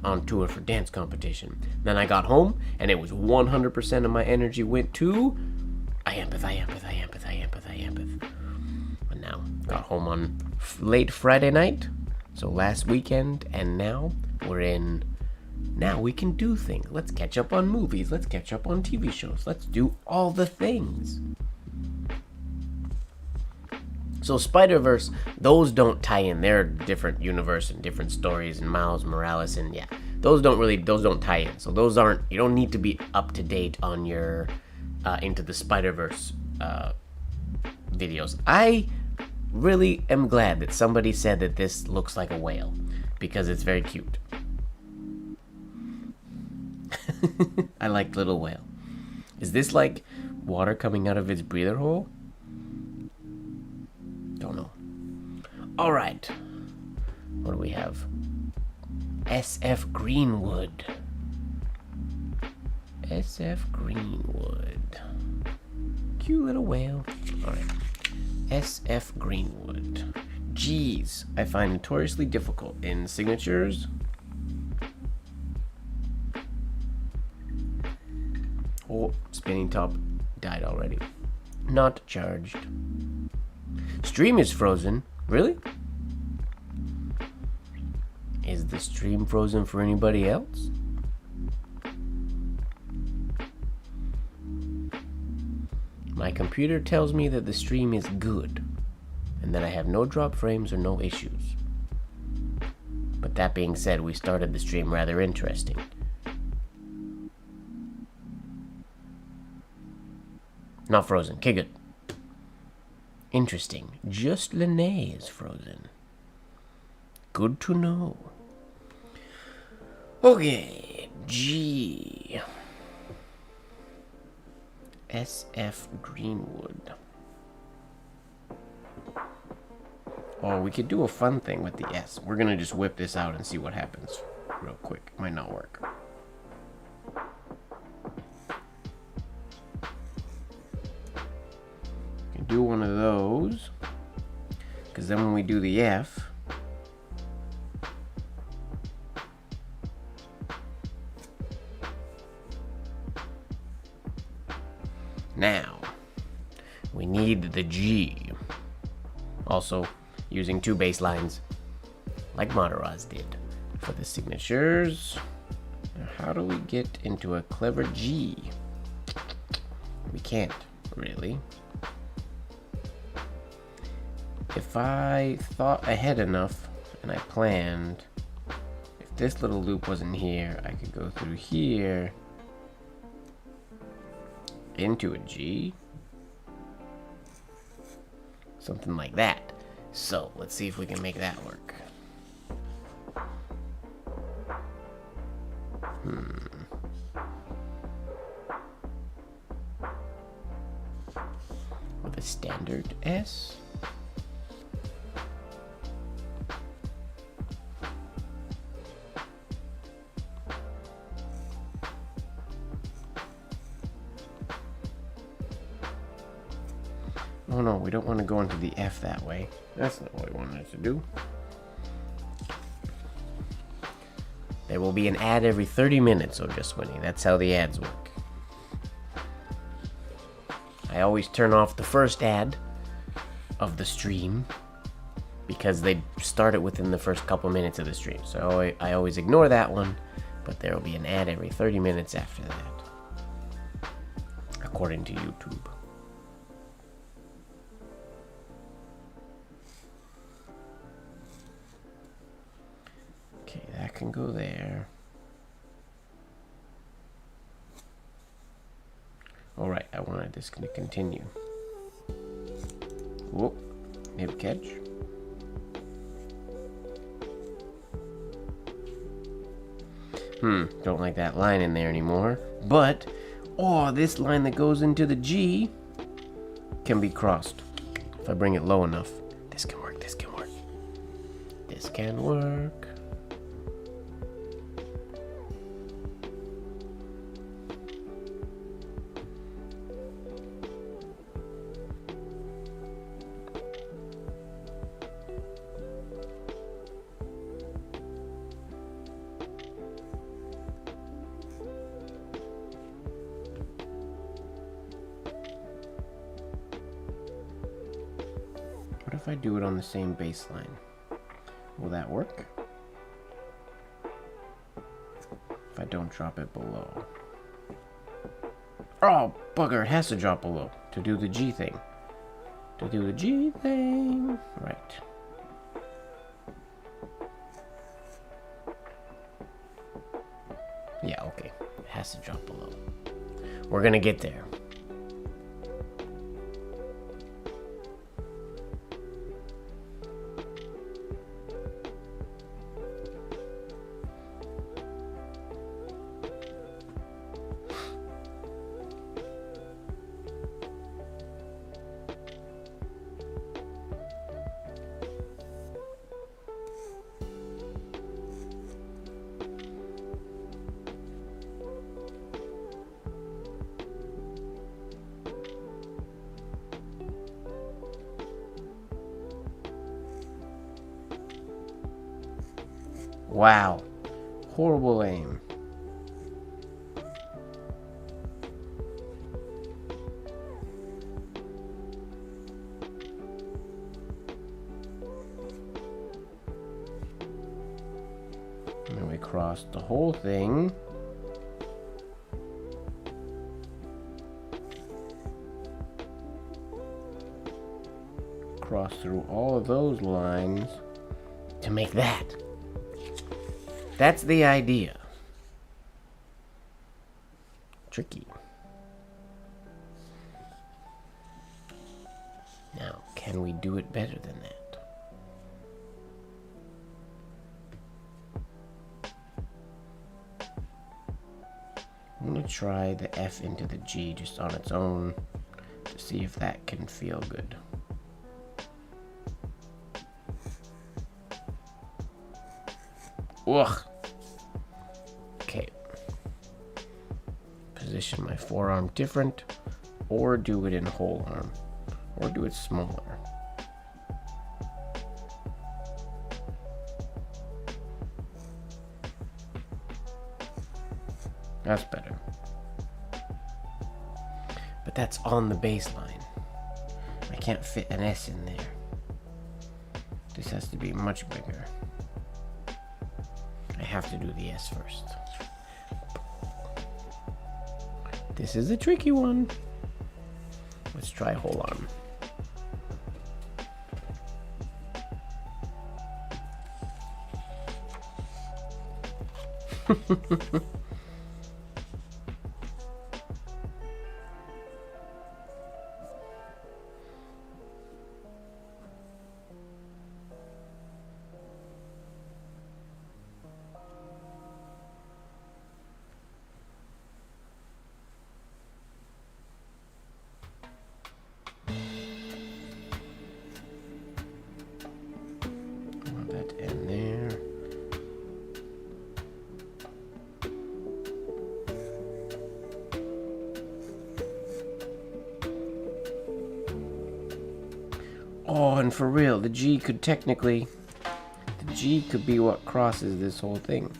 A: on tour for dance competition. Then I got home, and it was 100% of my energy went to Iampeth. And now, got home on late Friday night, so last weekend, and now we're in... Now we can do things. Let's catch up on movies. Let's catch up on TV shows. Let's do all the things. So Spider-Verse, those don't tie in. They're a different universe and different stories, and Miles Morales, and yeah, those don't tie in. So those aren't, you don't need to be up to date on your Into the Spider-Verse videos. I really am glad that somebody said that this looks like a whale, because it's very cute. I like little whale. Is this like water coming out of its breather hole? Don't know. Alright. What do we have? SF Greenwood. SF Greenwood. Cute little whale. Alright. SF Greenwood. G's. I find notoriously difficult in signatures. Oh, spinning top died already. Not charged. Stream is frozen. Really? Is the stream frozen for anybody else? My computer tells me that the stream is good and that I have no drop frames or no issues. But that being said, we started the stream rather interesting. Not frozen. Okay, good. Interesting. Just Lene is frozen. Good to know. Okay. G. SF Greenwood. Oh, we could do a fun thing with the S. We're gonna just whip this out and see what happens real quick. Might not work. Do one of those, because then when we do the F, now we need the G, also using two baselines like Mataraz did for the signatures. Now, how do we get into a clever G? We can't really. If I thought ahead enough and I planned, if this little loop wasn't here, I could go through here into a G. Something like that. So let's see if we can make that work. With a standard S. Oh no, we don't want to go into the F that way. That's not what we wanted to do. There will be an ad every 30 minutes, oh just Winnie. That's how the ads work. I always turn off the first ad of the stream because they start it within the first couple minutes of the stream. So I always ignore that one, but there will be an ad every 30 minutes after that, according to YouTube. Okay, that can go there. Alright, I want wanted this to continue. Whoop. Nib catch. Don't like that line in there anymore. But, oh, this line that goes into the G can be crossed. If I bring it low enough. This can work, this can work. This can work. What if I do it on the same bass line? Will that work? If I don't drop it below. Oh, bugger, it has to drop below to do the G thing. To do the G thing. Right. Yeah, okay. It has to drop below. We're gonna get there. Wow. Horrible aim. And then we crossed the whole thing. Cross through all of those lines to make that. That's the idea. Tricky. Now, can we do it better than that? I'm gonna try the F into the G just on its own to see if that can feel good. Ugh. Okay. Position my forearm different, or do it in whole arm, or do it smaller. That's better. But that's on the baseline. I can't fit an S in there. This has to be much bigger. I have to do the S first. This is a tricky one. Let's try whole arm. Oh, and for real, the G could technically... The G could be what crosses this whole thing.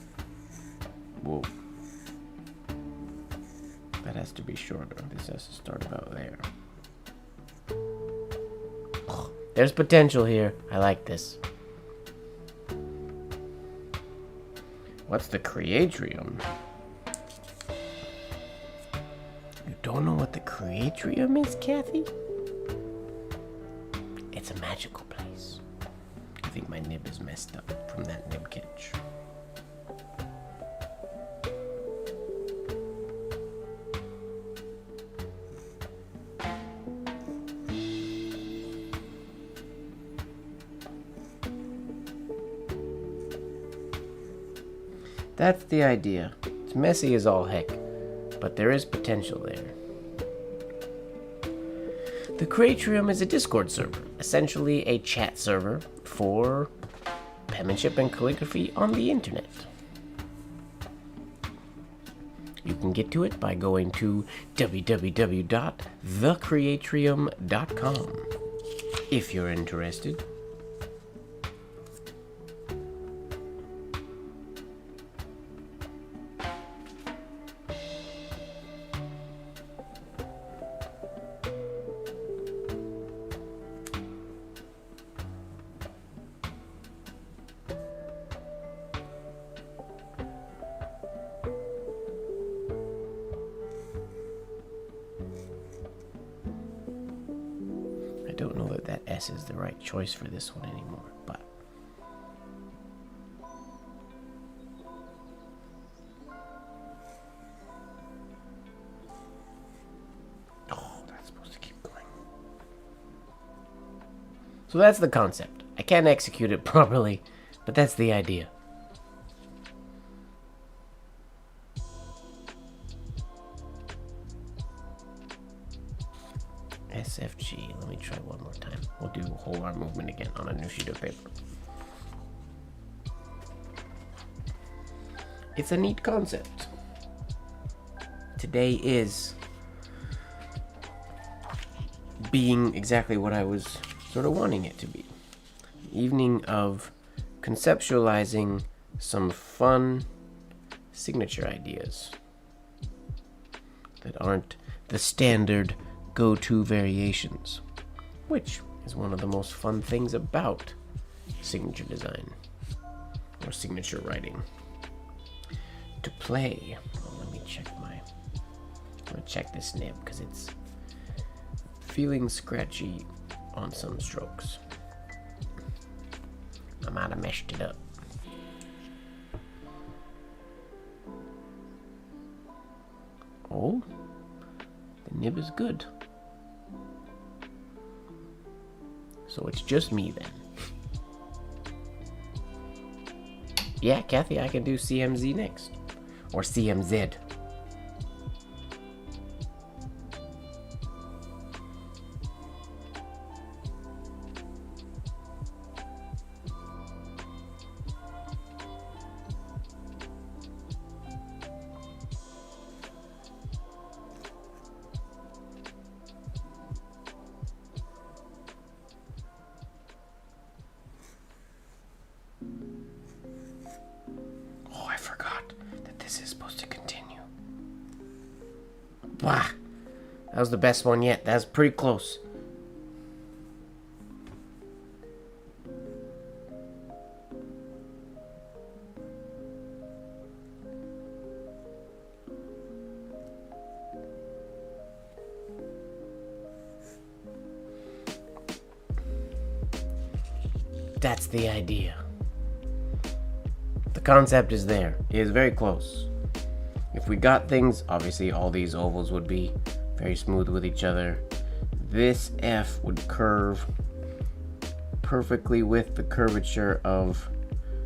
A: Whoa. That has to be shorter. This has to start about there. Oh, there's potential here. I like this. What's the CREATRIUM? You don't know what the CREATRIUM is, Kathy? It's a magical place. I think my nib is messed up from that nib catch. That's the idea. It's messy as all heck, but there is potential there. The CREATRIUM is a Discord server, essentially a chat server for penmanship and calligraphy on the internet. You can get to it by going to www.thecreatrium.com if you're interested. I don't know that S is the right choice for this one anymore, but that's supposed to keep going. So that's the concept. I can't execute it properly, but that's the idea. SFG. Let me try one more time. We'll do whole arm movement again on a new sheet of paper. It's a neat concept. Today is being exactly what I was sort of wanting it to be. An evening of conceptualizing some fun signature ideas that aren't the standard go-to variations, which is one of the most fun things about signature design or signature writing. To play, let me check I'm gonna check this nib because it's feeling scratchy on some strokes. I might have meshed it up. Oh, the nib is good. So it's just me then. Yeah, Kathy, I can do CMZ next. Or CMZ. Wow, that was the best one yet. That's pretty close. That's the idea. The concept is there. It is very close. If we got things, obviously all these ovals would be very smooth with each other. This F would curve perfectly with the curvature of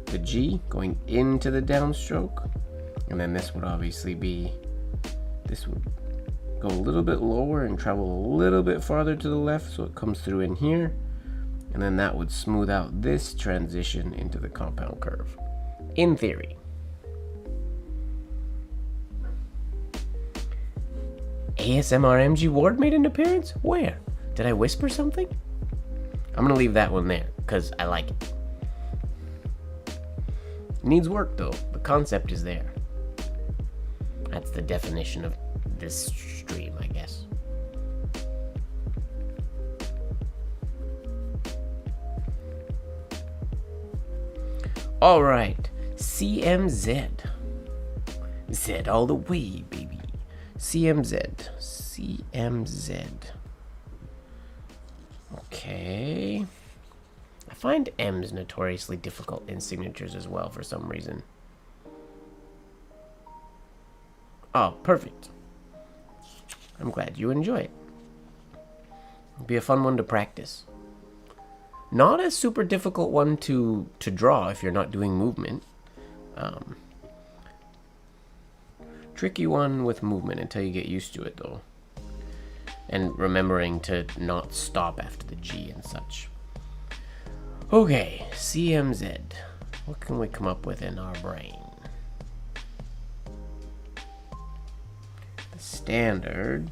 A: the G going into the downstroke. And then this would obviously be, this would go a little bit lower and travel a little bit farther to the left so it comes through in here. And then that would smooth out this transition into the compound curve. In theory. MrMGWard made an appearance? Where? Did I whisper something? I'm gonna leave that one there, because I like it. Needs work though. The concept is there. That's the definition of this stream, I guess. Alright, CMZ. Z all the way, baby. CMZ. CMZ. Okay. I find M's notoriously difficult in signatures as well for some reason. Oh, perfect. I'm glad you enjoy it. It'll be a fun one to practice. Not a super difficult one to draw if you're not doing movement. Tricky one with movement until you get used to it, though. And remembering to not stop after the G and such. Okay, CMZ. What can we come up with in our brain? The standard,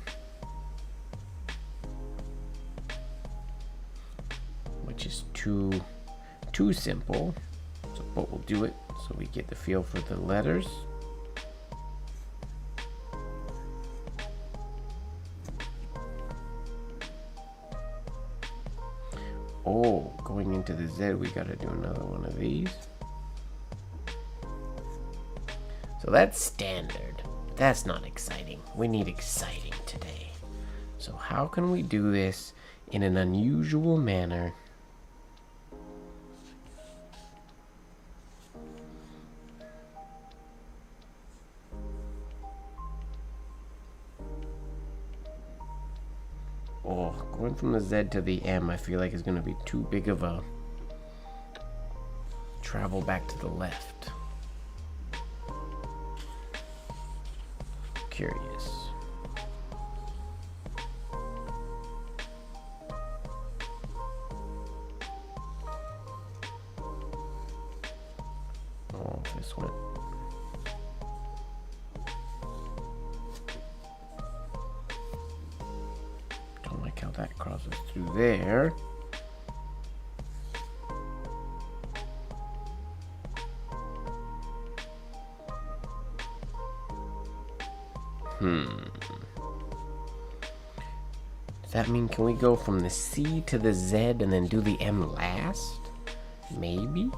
A: which is too simple. So, but we'll do it so we get the feel for the letters. Oh, going into the Z, we gotta do another one of these. So that's standard. That's not exciting. We need exciting today. So how can we do this in an unusual manner? Oh, going from the Z to the M, I feel like is going to be too big of a travel back to the left. Curious. Oh, this one. Don't like how that crosses through there. Does that mean, can we go from the C to the Z and then do the M last? Maybe?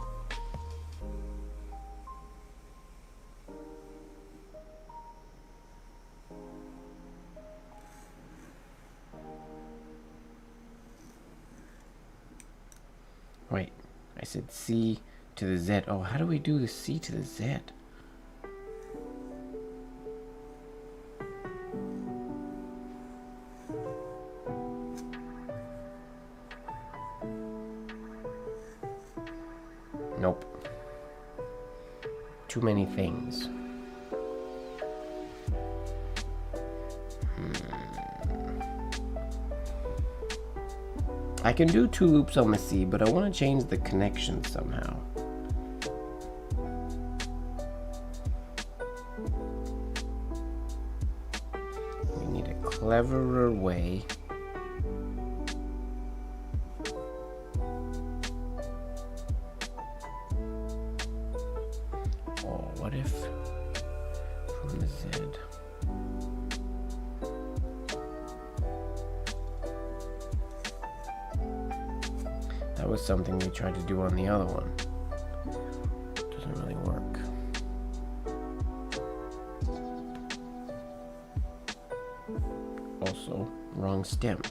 A: Wait, I said C to the Z. Oh, how do we do the C to the Z? Nope. Too many things. I can do 2 loops on the C, but I want to change the connection somehow. We need a cleverer way. Oh, what if from the Z? That was something we tried to do on the other one. Doesn't really work. Also, wrong stem.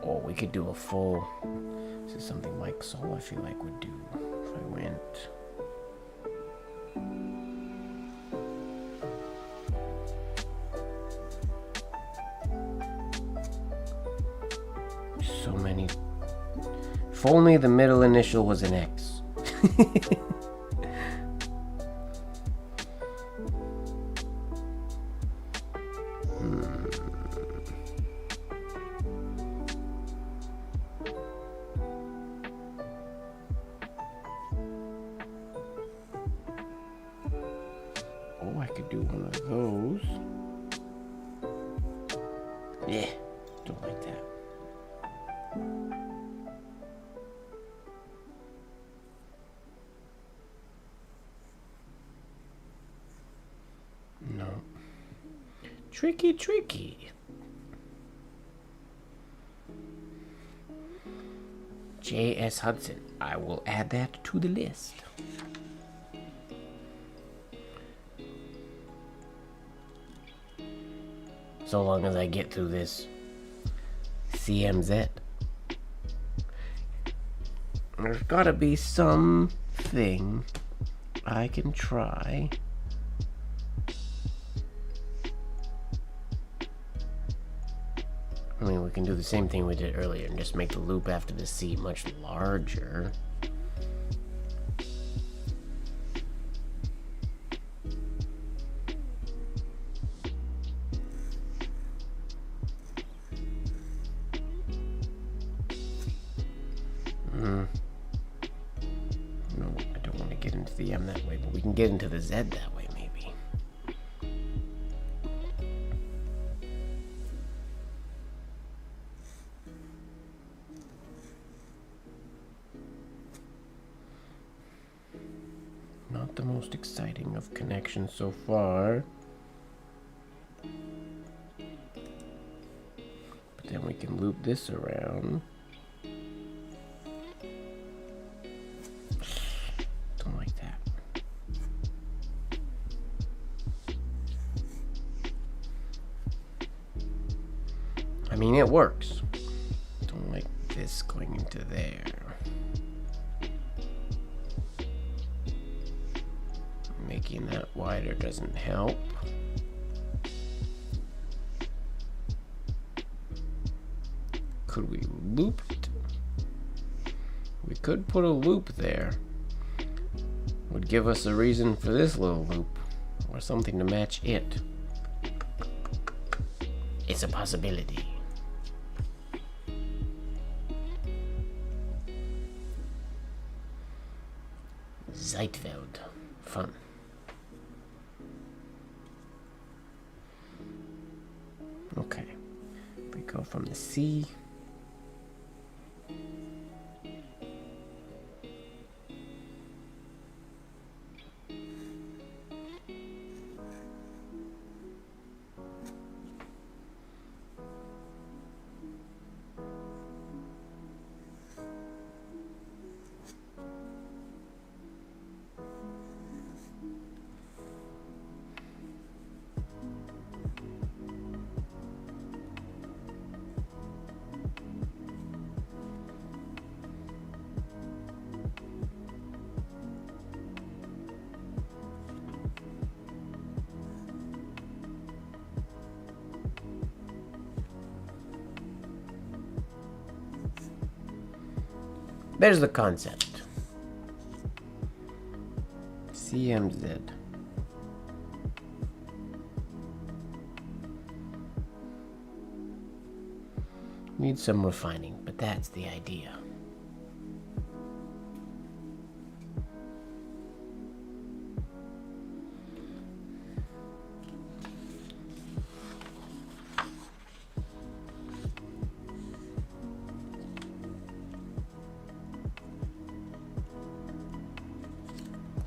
A: Oh, we could do a full... This is something Mike Soul I feel like would do if I went... So many. If only the middle initial was an X. Oh, I could do one of those. Yeah, don't like that. No. Tricky, tricky. J.S. Hudson. I will add that to the list. So long as I get through this CMZ. There's gotta be something I can try. I mean, we can do the same thing we did earlier and just make the loop after the C much larger. No, I don't want to get into the M that way, but we can get into the Z that way, maybe. Not the most exciting of connections so far. But then we can loop this around. Don't like that. I mean, it works. Don't like this going into there. Making that wider doesn't help. Could we loop it? We could put a loop there. Would give us a reason for this little loop, or something to match it. It's a possibility. Zeitfeld. Fun. Okay. We go from the C. There's the concept. CMZ. Needs some refining, but that's the idea.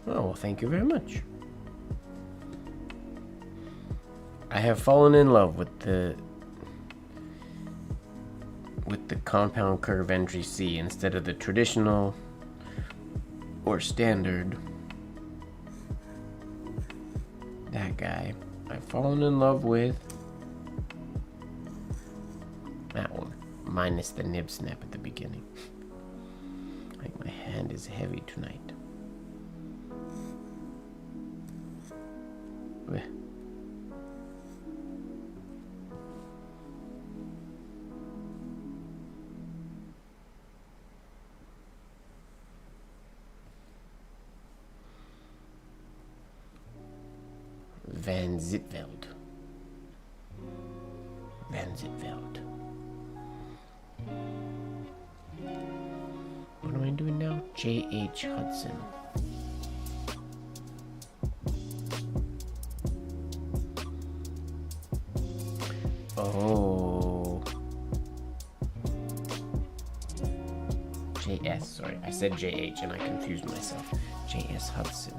A: Oh, well, thank you very much. I have fallen in love with the compound curve entry C instead of the traditional or standard. That guy. I've fallen in love with that one, minus the nib snap at the beginning. I think my hand is heavy tonight. Van Zitveld. What am I doing now? J.H. Hudson. Oh. J.S. Sorry, I said J.H. and I confused myself. J.S. Hudson.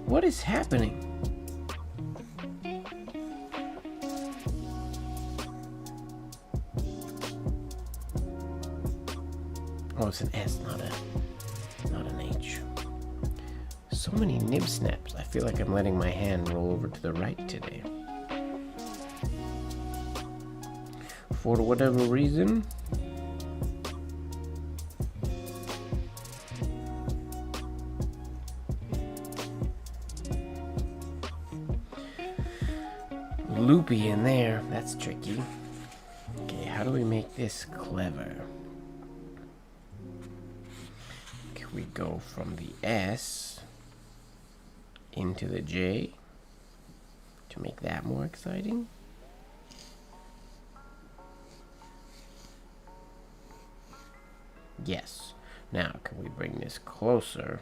A: What is happening? Oh, it's an S, not an H. So many nib snaps. I feel like I'm letting my hand roll over to the right today. For whatever reason. Loopy in there. That's tricky. Okay, how do we make this clever? Can we go from the S into the J to make that more exciting? Yes. Now, can we bring this closer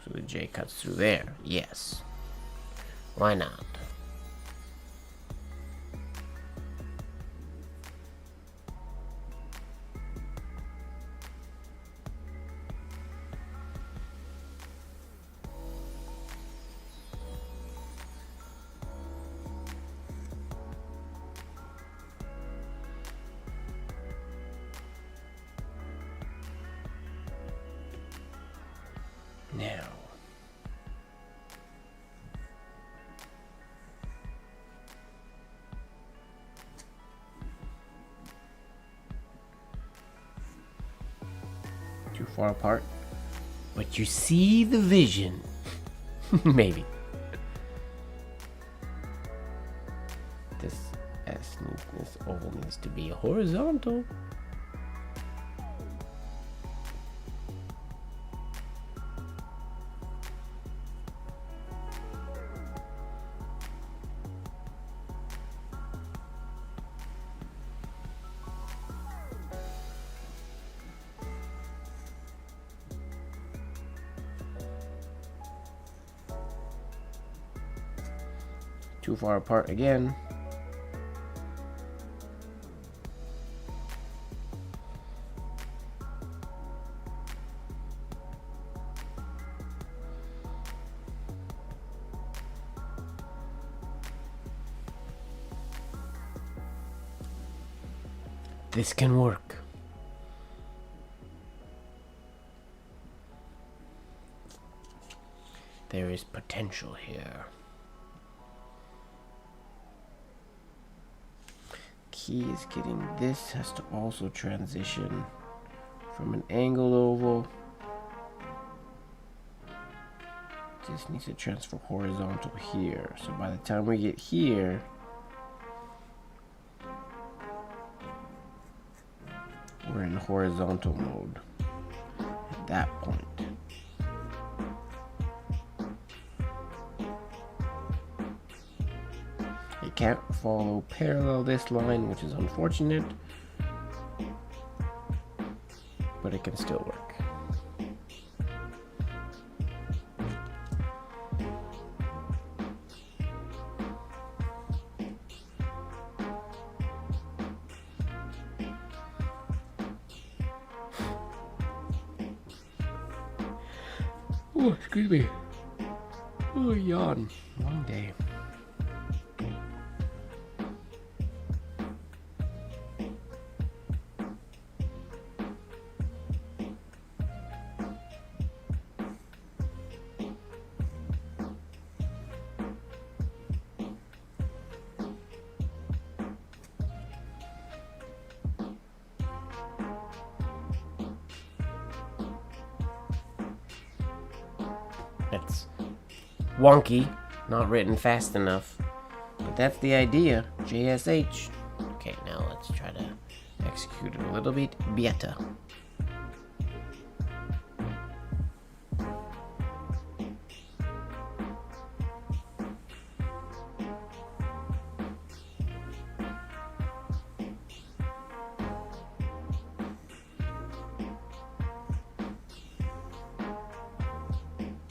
A: so the J cuts through there? Yes. Why not? Now, too far apart, but you see the vision. Maybe. This oval needs to be horizontal. Too far apart again. This can work. There is potential here. Key is getting this has to also transition from an angled oval. This needs to transfer horizontal here. So by the time we get here, we're in horizontal mode at that point. It can't follow parallel this line, which is unfortunate, but it can still work. Oh, excuse me. Oh, yawn. Long day. That's wonky, not written fast enough, but that's the idea. JSH. Okay, now let's try to execute it a little bit better.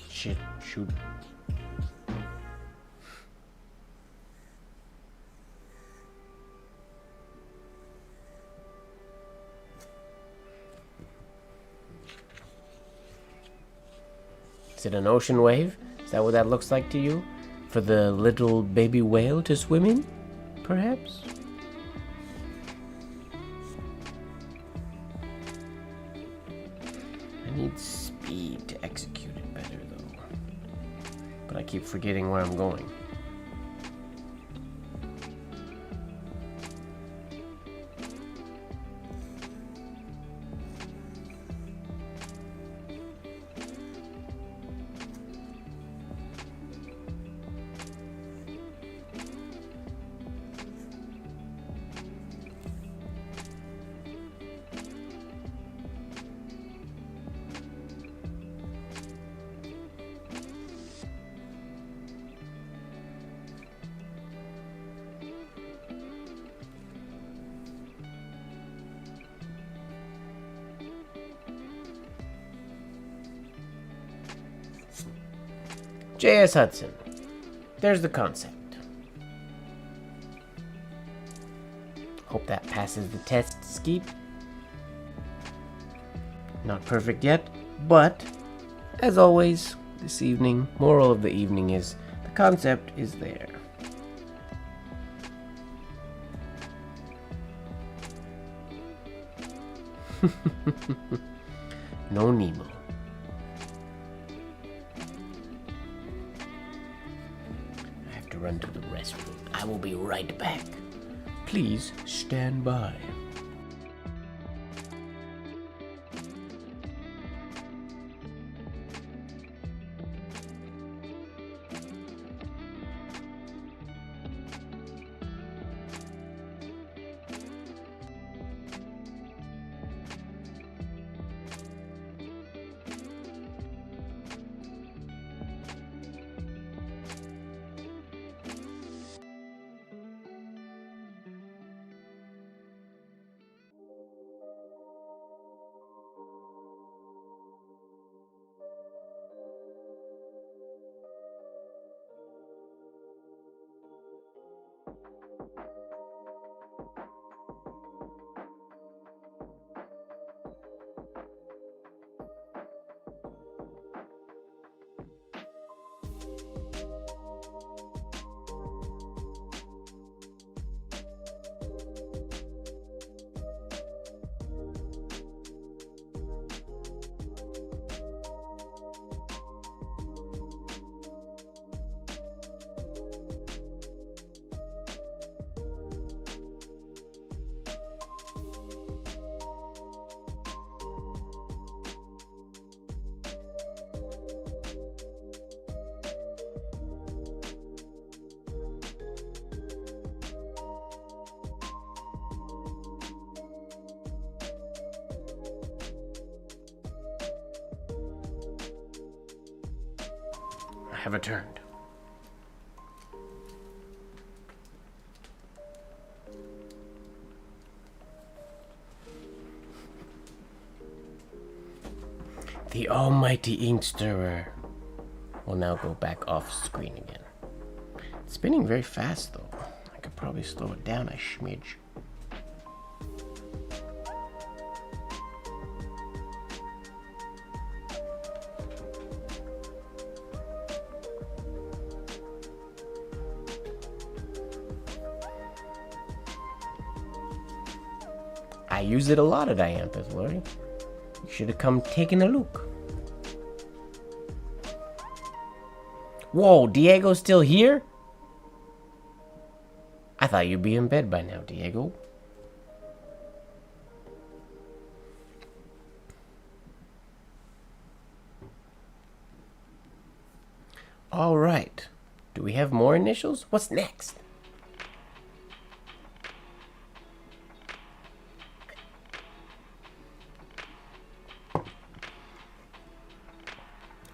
A: Shit, shoot. Is it an ocean wave? Is that what that looks like to you? For the little baby whale to swim in? Perhaps? I need speed to execute it better, though. But I keep forgetting where I'm going. J.S. Hudson. There's the concept. Hope that passes the test, Skeet. Not perfect yet, but as always, this evening, moral of the evening is the concept is there. No Nemo. Run to the restroom. I will be right back. Please stand by. I have returned. The almighty ink stirrer will now go back off screen again. It's spinning very fast though. I could probably slow it down a smidge. I use it a lot at Iampith, Lori. You should have come taking a look. Whoa, Diego's still here? I thought you'd be in bed by now, Diego. All right. Do we have more initials? What's next?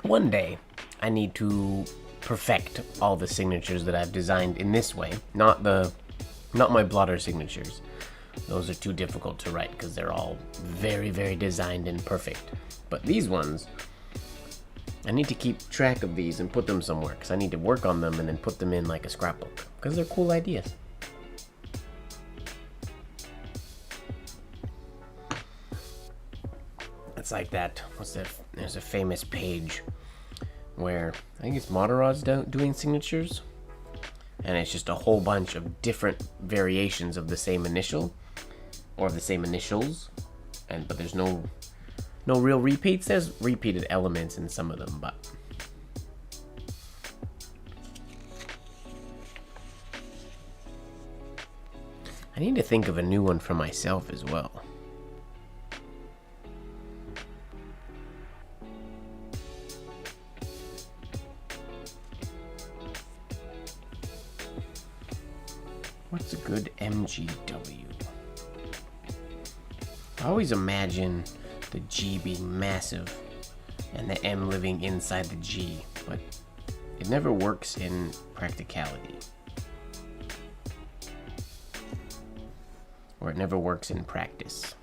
A: One day, I need to perfect all the signatures that I've designed in this way, not my blotter signatures. Those are too difficult to write because they're all very, very designed and perfect. But these ones, I need to keep track of these and put them somewhere because I need to work on them and then put them in like a scrapbook because they're cool ideas. It's like that. What's that? There's a famous page where I think it's Moderod's doing signatures, and it's just a whole bunch of different variations of the same initial or the same initials, but there's no real repeats. There's repeated elements in some of them, but I need to think of a new one for myself as well. What's a good MGW? I always imagine the G being massive and the M living inside the G, but it never works in practicality. Or it never works in practice.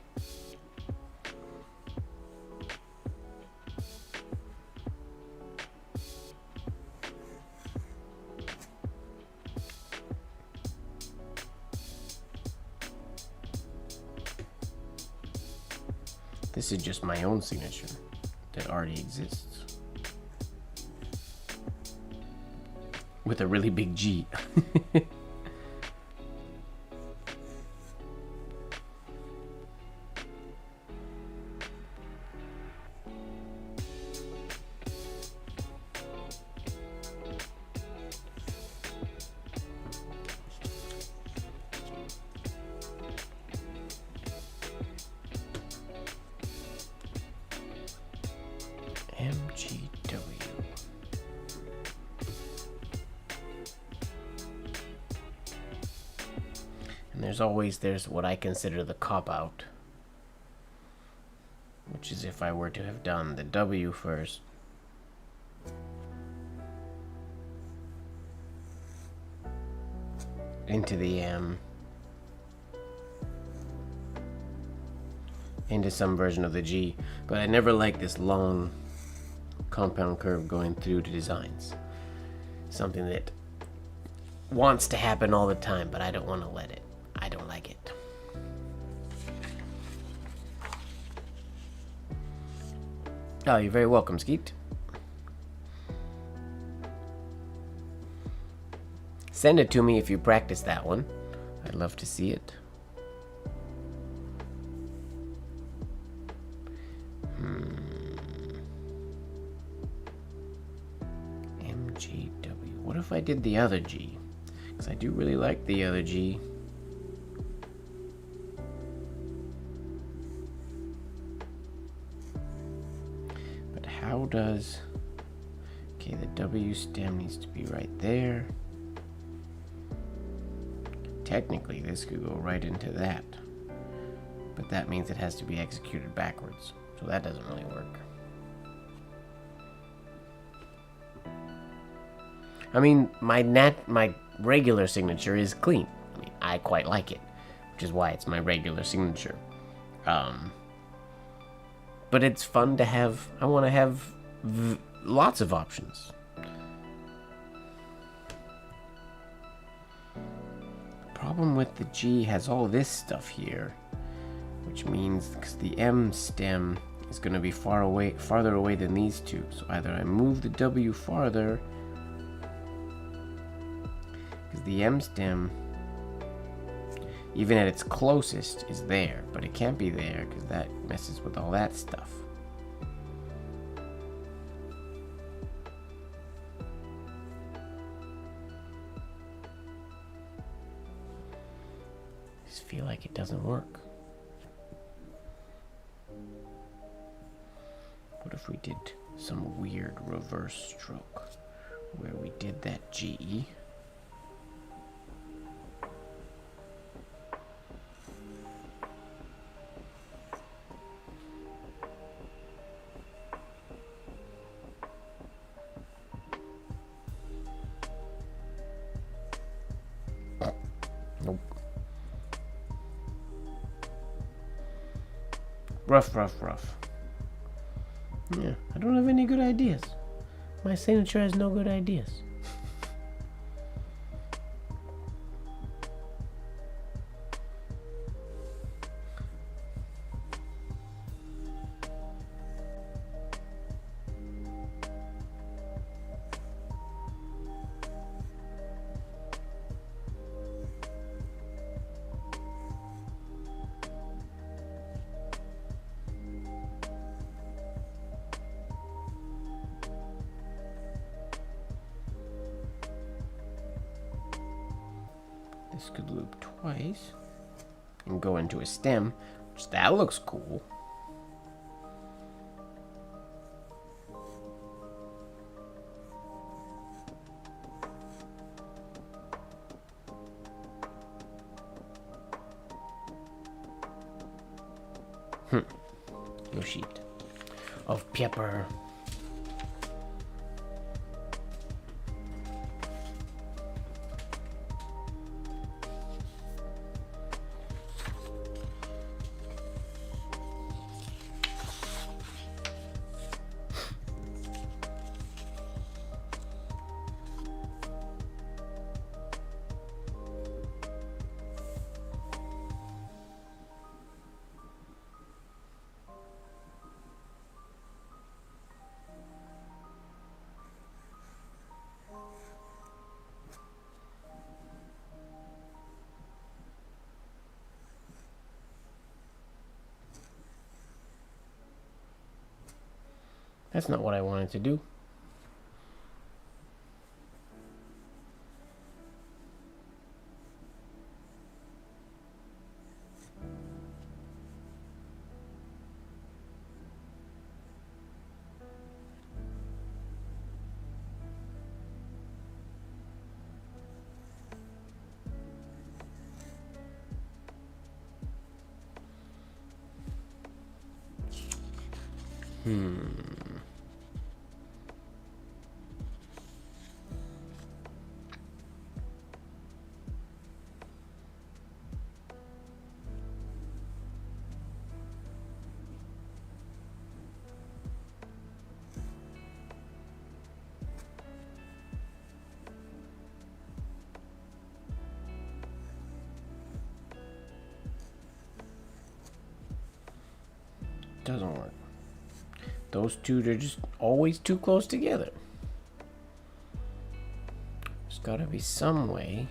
A: This is just my own signature that already exists. With a really big G. MGW. And there's what I consider the cop-out, which is if I were to have done the W first, into the M, into some version of the G, but I never liked this long compound curve going through the designs. Something that wants to happen all the time, but I don't want to let it. I don't like it. Oh, you're very welcome, Skeet. Send it to me if you practice that one. I'd love to see it. MGW. What if I did the other G? Because I do really like the other G. But how does... Okay, the W stem needs to be right there. Technically, this could go right into that. But that means it has to be executed backwards. So that doesn't really work. I mean, my regular signature is clean. I mean, I quite like it, which is why it's my regular signature. But it's fun to have. I want to have lots of options. The problem with the G has all this stuff here, which means because the M stem is going to be farther away than these two. So either I move the W farther, because the M stem, even at its closest, is there, but it can't be there because that messes with all that stuff. I just feel like it doesn't work. What if we did some weird reverse stroke where we did that G? Nope. Rough. Yeah, I don't have any good ideas. My signature has no good ideas. This could loop twice and go into a stem, which that looks cool. No sheet of paper. That's not what I wanted to do. Doesn't work. Those two, they're just always too close together. There's gotta be some way.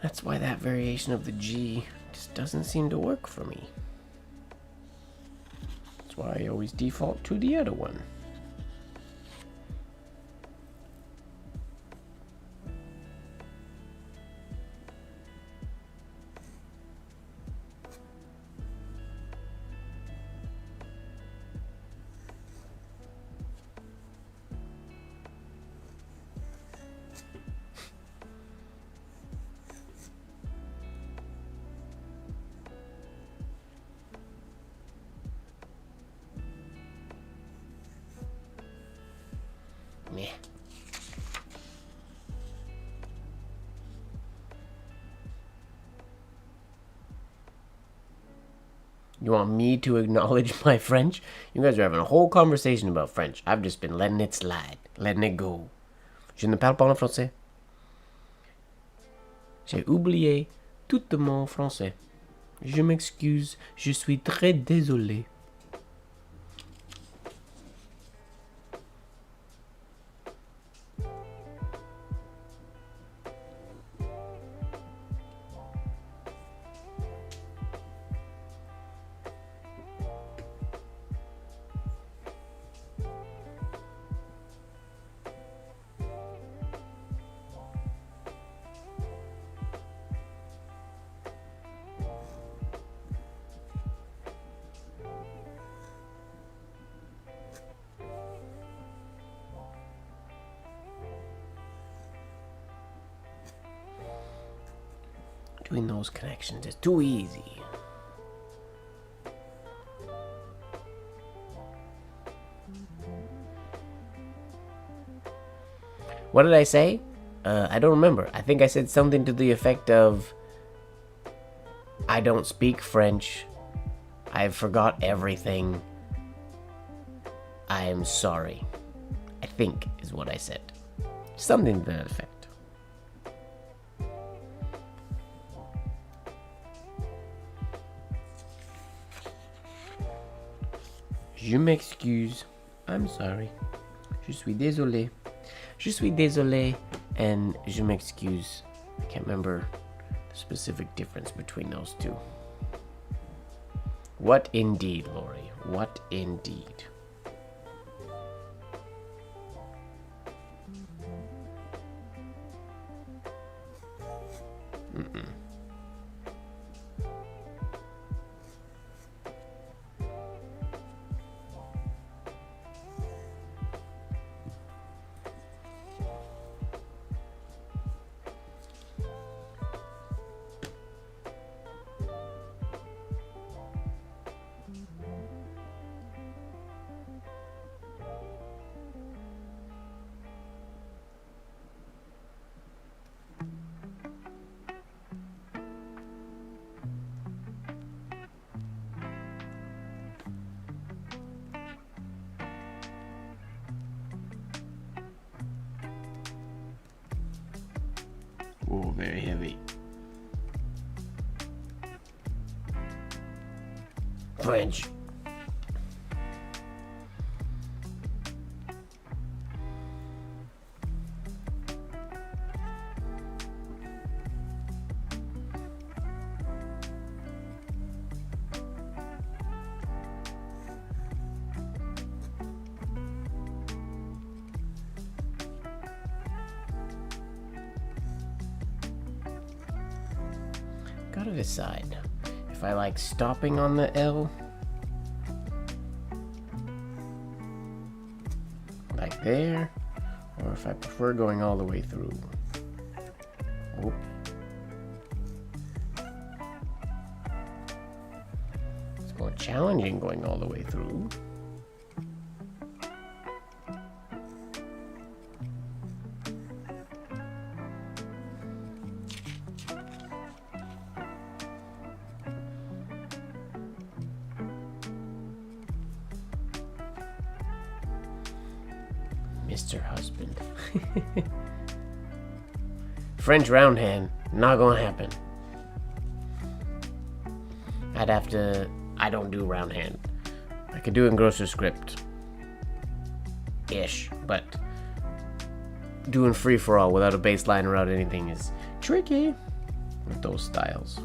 A: That's why that variation of the G just doesn't seem to work for me. That's why I always default to the other one. Meh. You want me to acknowledge my French? You guys are having a whole conversation about French. I've just been letting it slide, letting it go. Je ne parle pas en français. J'ai oublié tout mon français. Je m'excuse, je suis très désolé. Doing those connections is too easy. What did I say? I don't remember. I think I said something to the effect of, I don't speak French. I forgot everything. I am sorry. I think is what I said. Something to that effect. Je m'excuse. I'm sorry. Je suis désolé. Je suis désolé and je m'excuse. I can't remember the specific difference between those two. What indeed, Lori? What indeed? Oh, very heavy. French. Gotta decide if I like stopping on the L, like there, or if I prefer going all the way through. Oops. It's more challenging going all the way through. Mr. Husband. French round hand, not gonna happen. I'd have to. I don't do round hand. I could do engrosser script ish, but doing free for all without a bass line or without anything is tricky with those styles.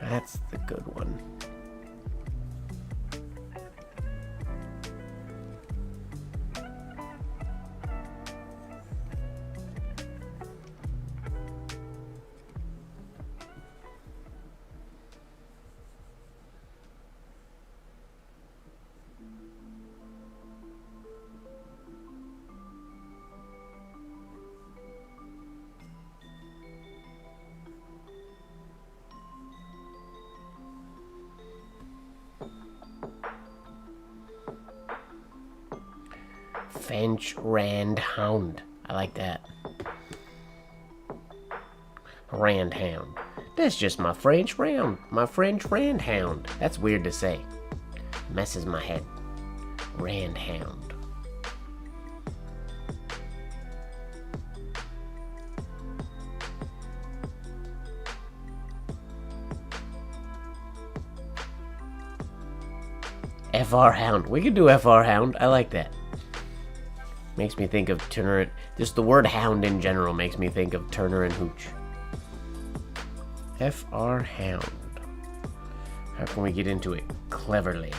A: That's the good one. French Rand Hound. I like that. Rand Hound. That's just my French Rand Hound. That's weird to say. Messes my head. Rand Hound. FR Hound. We could do FR Hound. I like that. Makes me think of Turner. Just the word hound in general makes me think of Turner and Hooch. FR Hound. How can we get into it cleverly?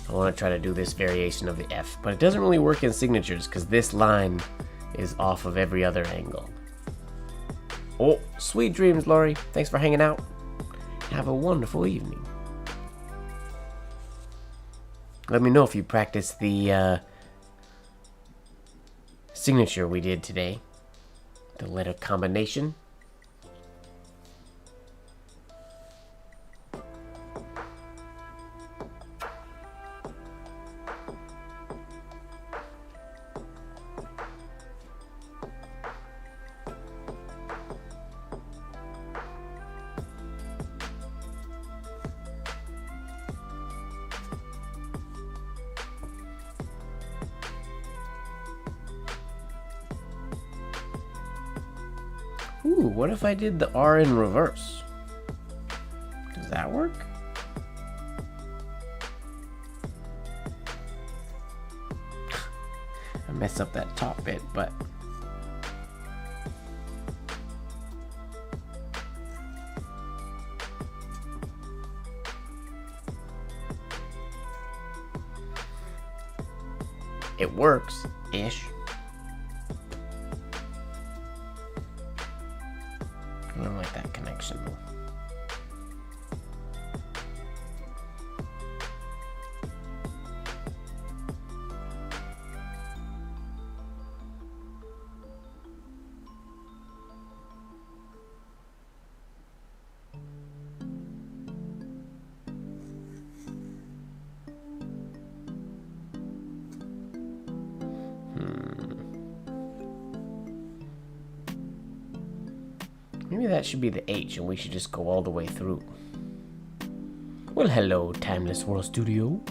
A: I want to try to do this variation of the F, but it doesn't really work in signatures because this line is off of every other angle. Oh, sweet dreams, Laurie. Thanks for hanging out. Have a wonderful evening. Let me know if you practice the signature we did today. The letter combination. Ooh, what if I did the R in reverse? Does that work? mess up that top bit, but it works-ish. I don't like that connection though. Maybe that should be the H and we should just go all the way through. Well, hello, Timeless World Studio.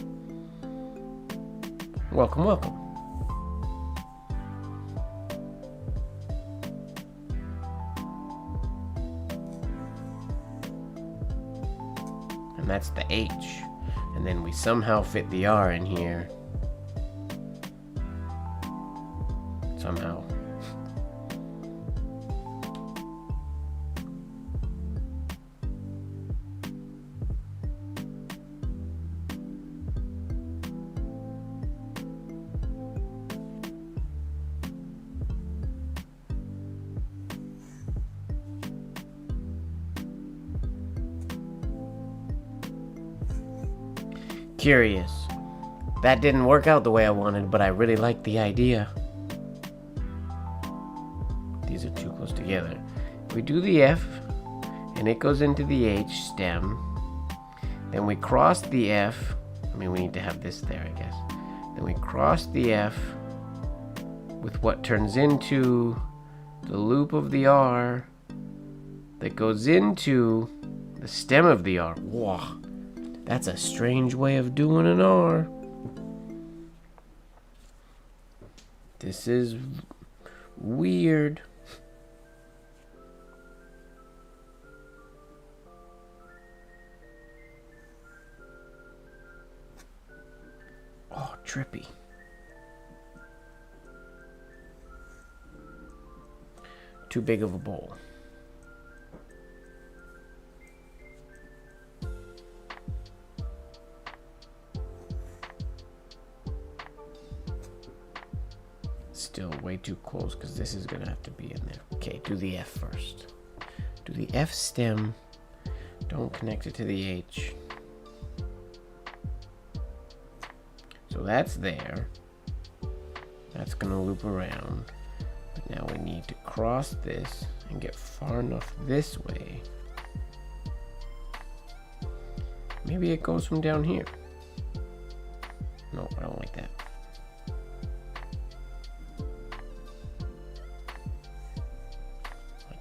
A: Welcome, welcome. And that's the H. And then we somehow fit the R in here. Somehow. Curious. That didn't work out the way I wanted, but I really like the idea. These are too close together. We do the F, and it goes into the H stem. Then we cross the F. I mean, we need to have this there, I guess. Then we cross the F with what turns into the loop of the R that goes into the stem of the R. Whoa. That's a strange way of doing an R. This is weird. Oh, trippy. Too big of a bowl. Still way too close because this is gonna have to be in there. Okay, do the F first. Do the F stem. Don't connect it to the H. So that's there. That's gonna loop around. But now we need to cross this and get far enough this way. Maybe it goes from down here. No, I don't like that.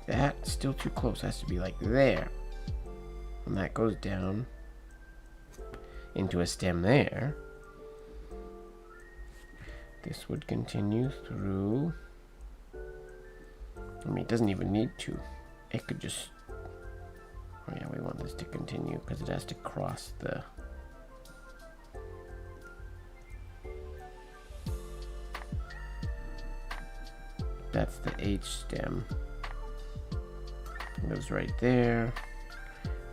A: That still too close. Has to be like there. And that goes down into a stem there. This would continue through. I mean, it doesn't even need to. It could just. Oh yeah, we want this to continue because it has to cross the. That's the H stem. It goes right there.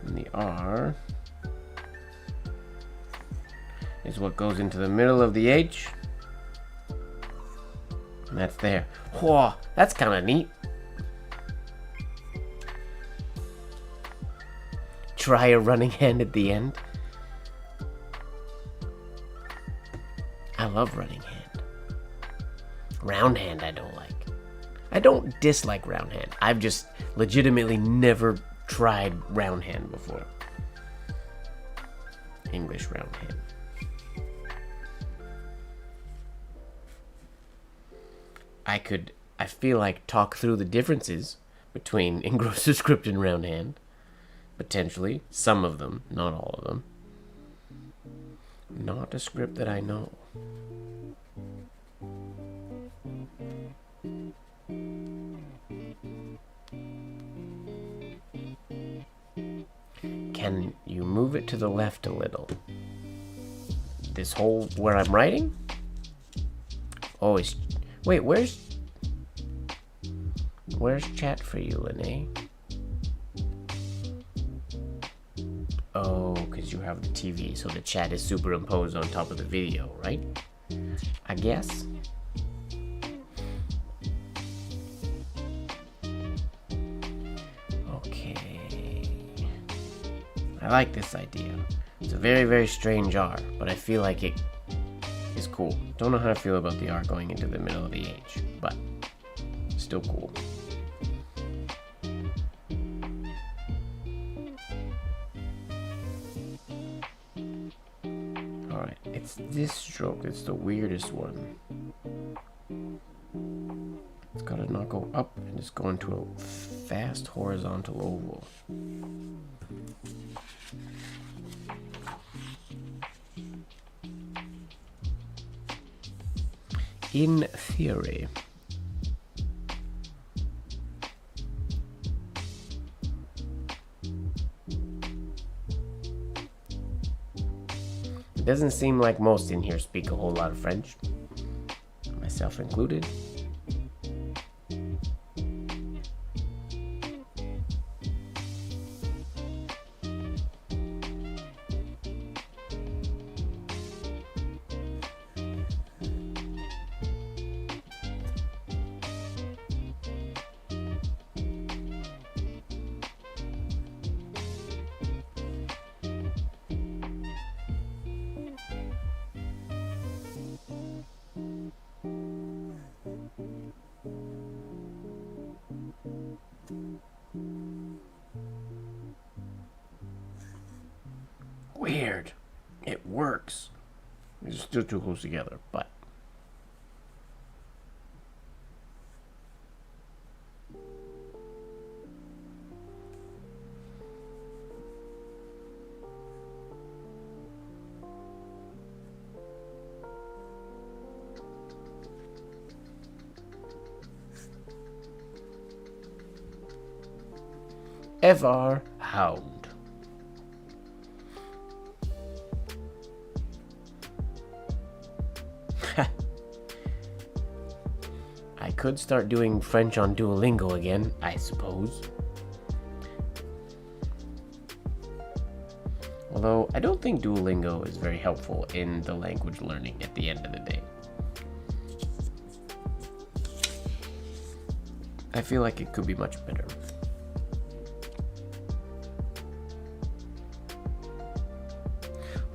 A: And the R is what goes into the middle of the H. And that's there. Whoa, that's kind of neat. Try a running hand at the end. I love running hand. Round hand I don't like. I don't dislike round hand. I've just legitimately never tried round hand before. English round hand. I feel like talk through the differences between engrossed script and round hand. Potentially. Some of them, not all of them. Not a script that I know. Can you move it to the left a little? This whole where I'm writing? Oh, Wait, where's chat for you, Lene? Oh, because you have the TV, so the chat is superimposed on top of the video, right? I guess. Okay. I like this idea. It's a very, very strange R, but I feel like it is cool. Don't know how to feel about the R going into the middle of the H, but still cool. Alright, it's this stroke that's the weirdest one. It's gotta not go up and just go into a fast horizontal oval. In theory. It doesn't seem like most in here speak a whole lot of French, myself included. Weird. It works. It's still too close together, but FR Hound. I could start doing French on Duolingo again, I suppose. Although, I don't think Duolingo is very helpful in the language learning at the end of the day. I feel like it could be much better.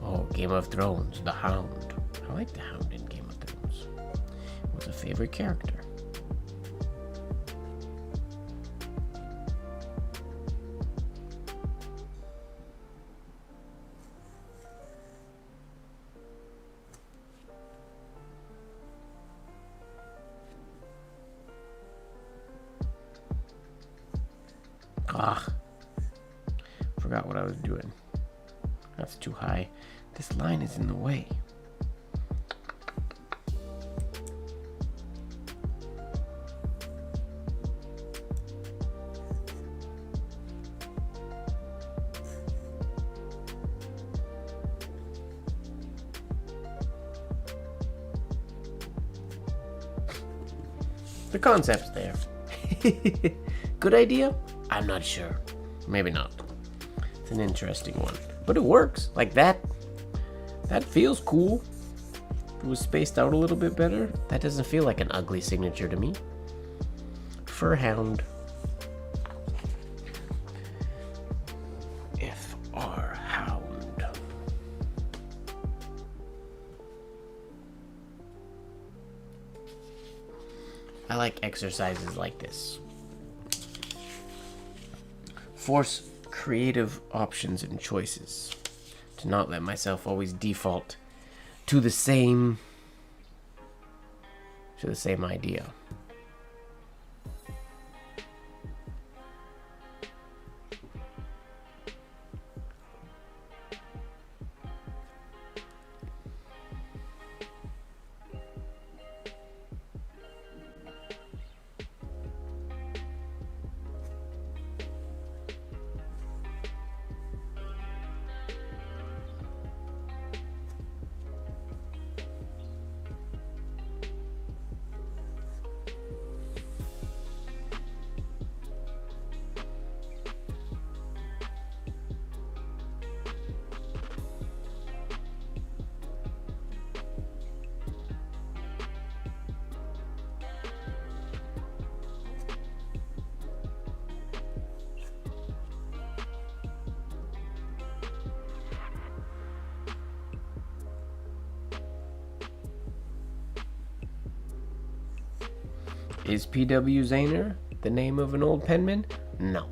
A: Oh, Game of Thrones, the Hound. I like the Hound in Game of Thrones. It was a favorite character. Ah, forgot what I was doing. That's too high. This line is in the way. The concept's there. Good idea? I'm not sure. Maybe not. It's an interesting one. But it works. Like that. That feels cool. If it was spaced out a little bit better, that doesn't feel like an ugly signature to me. Furhound. FR Hound. I like exercises like this. Force creative options and choices. To not let myself always default to the same idea. Is P.W. Zahner the name of an old penman? No.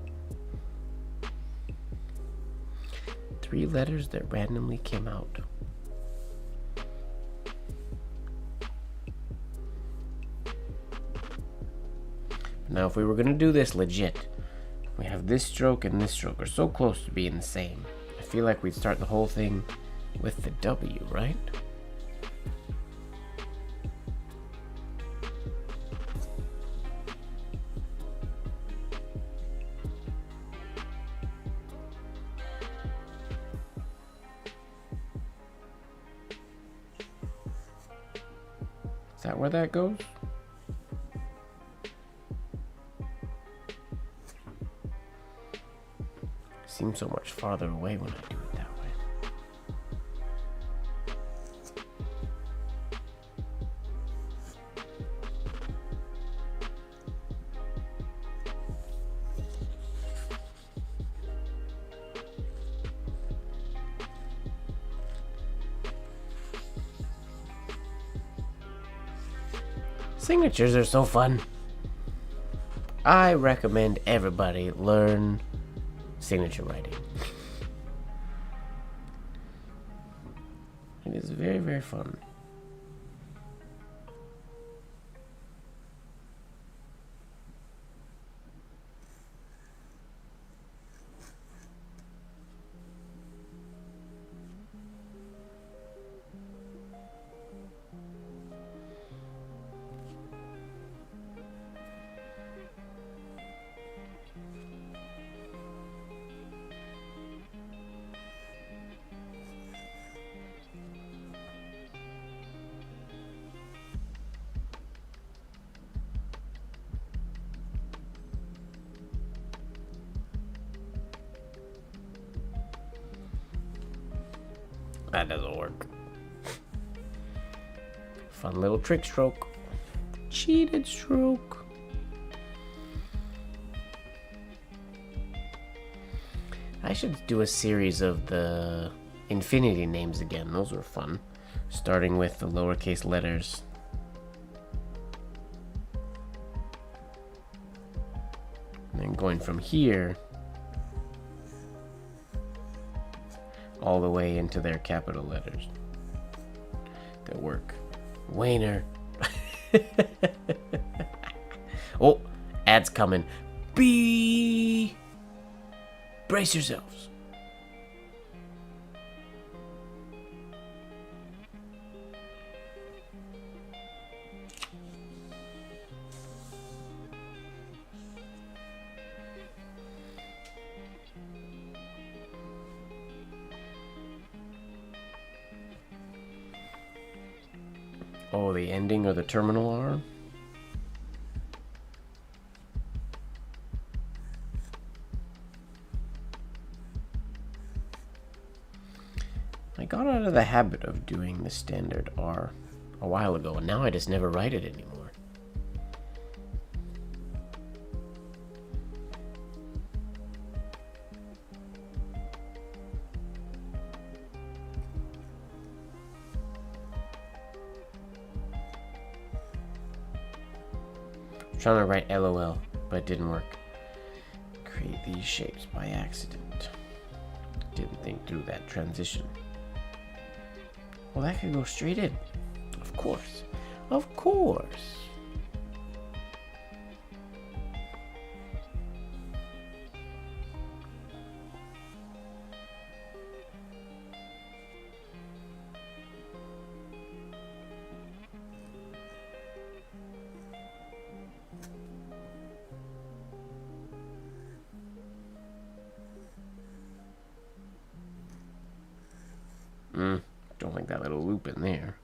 A: 3 letters that randomly came out. Now, if we were going to do this legit, we have this stroke and this stroke are so close to being the same. I feel like we'd start the whole thing with the W, right? Is that where that goes? Seems so much farther away when I do it that way. Signatures are so fun. I recommend everybody learn signature writing. It is very, very fun. That doesn't work. Fun little trick stroke. Cheated stroke. I should do a series of the infinity names again. Those were fun. Starting with the lowercase letters. And then going from here all the way into their capital letters that work. Wayner. Oh, ad's coming. Brace yourselves. Oh, the ending or the terminal R? I got out of the habit of doing the standard R a while ago, and now I just never write it anymore. Trying to write LOL, but it didn't work. Create these shapes by accident. Didn't think through that transition. Well, that could go straight in. Of course. Of course. Don't like that little loop in there.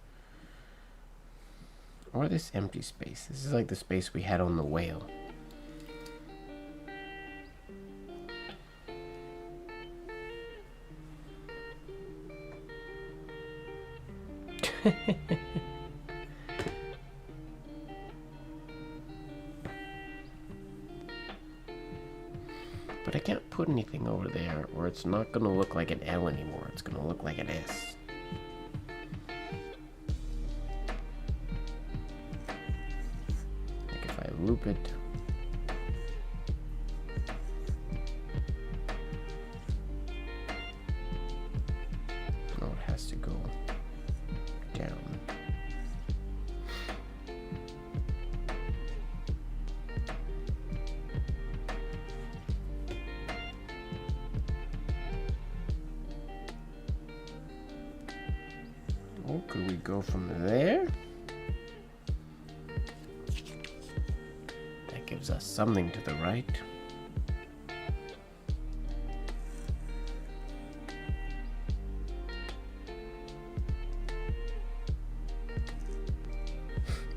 A: Or this empty space. This is like the space we had on the whale. But I can't put anything over there, or it's not going to look like an L anymore. It's going to look like an S. loop it. Oh, it has to go down. Oh, could we go from there? That gives us something to the right.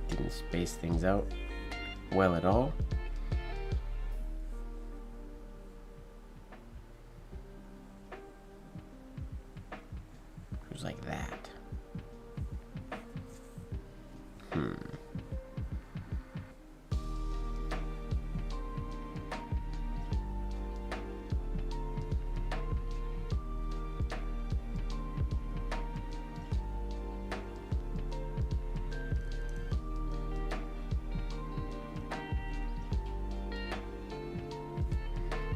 A: Didn't space things out well at all. It was like that.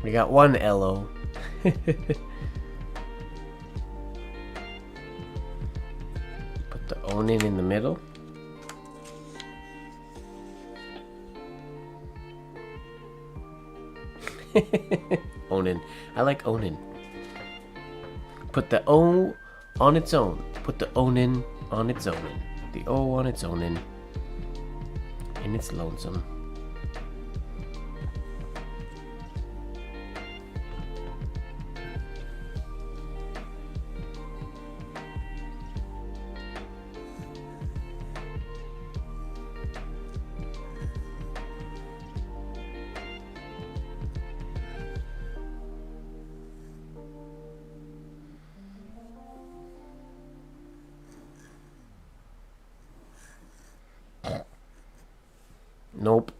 A: We got one LO. Put the Onin in the middle. Onin. I like Onin. Put the O on its own. Put the Onin on its own. The O on its Onin. And it's lonesome. Nope.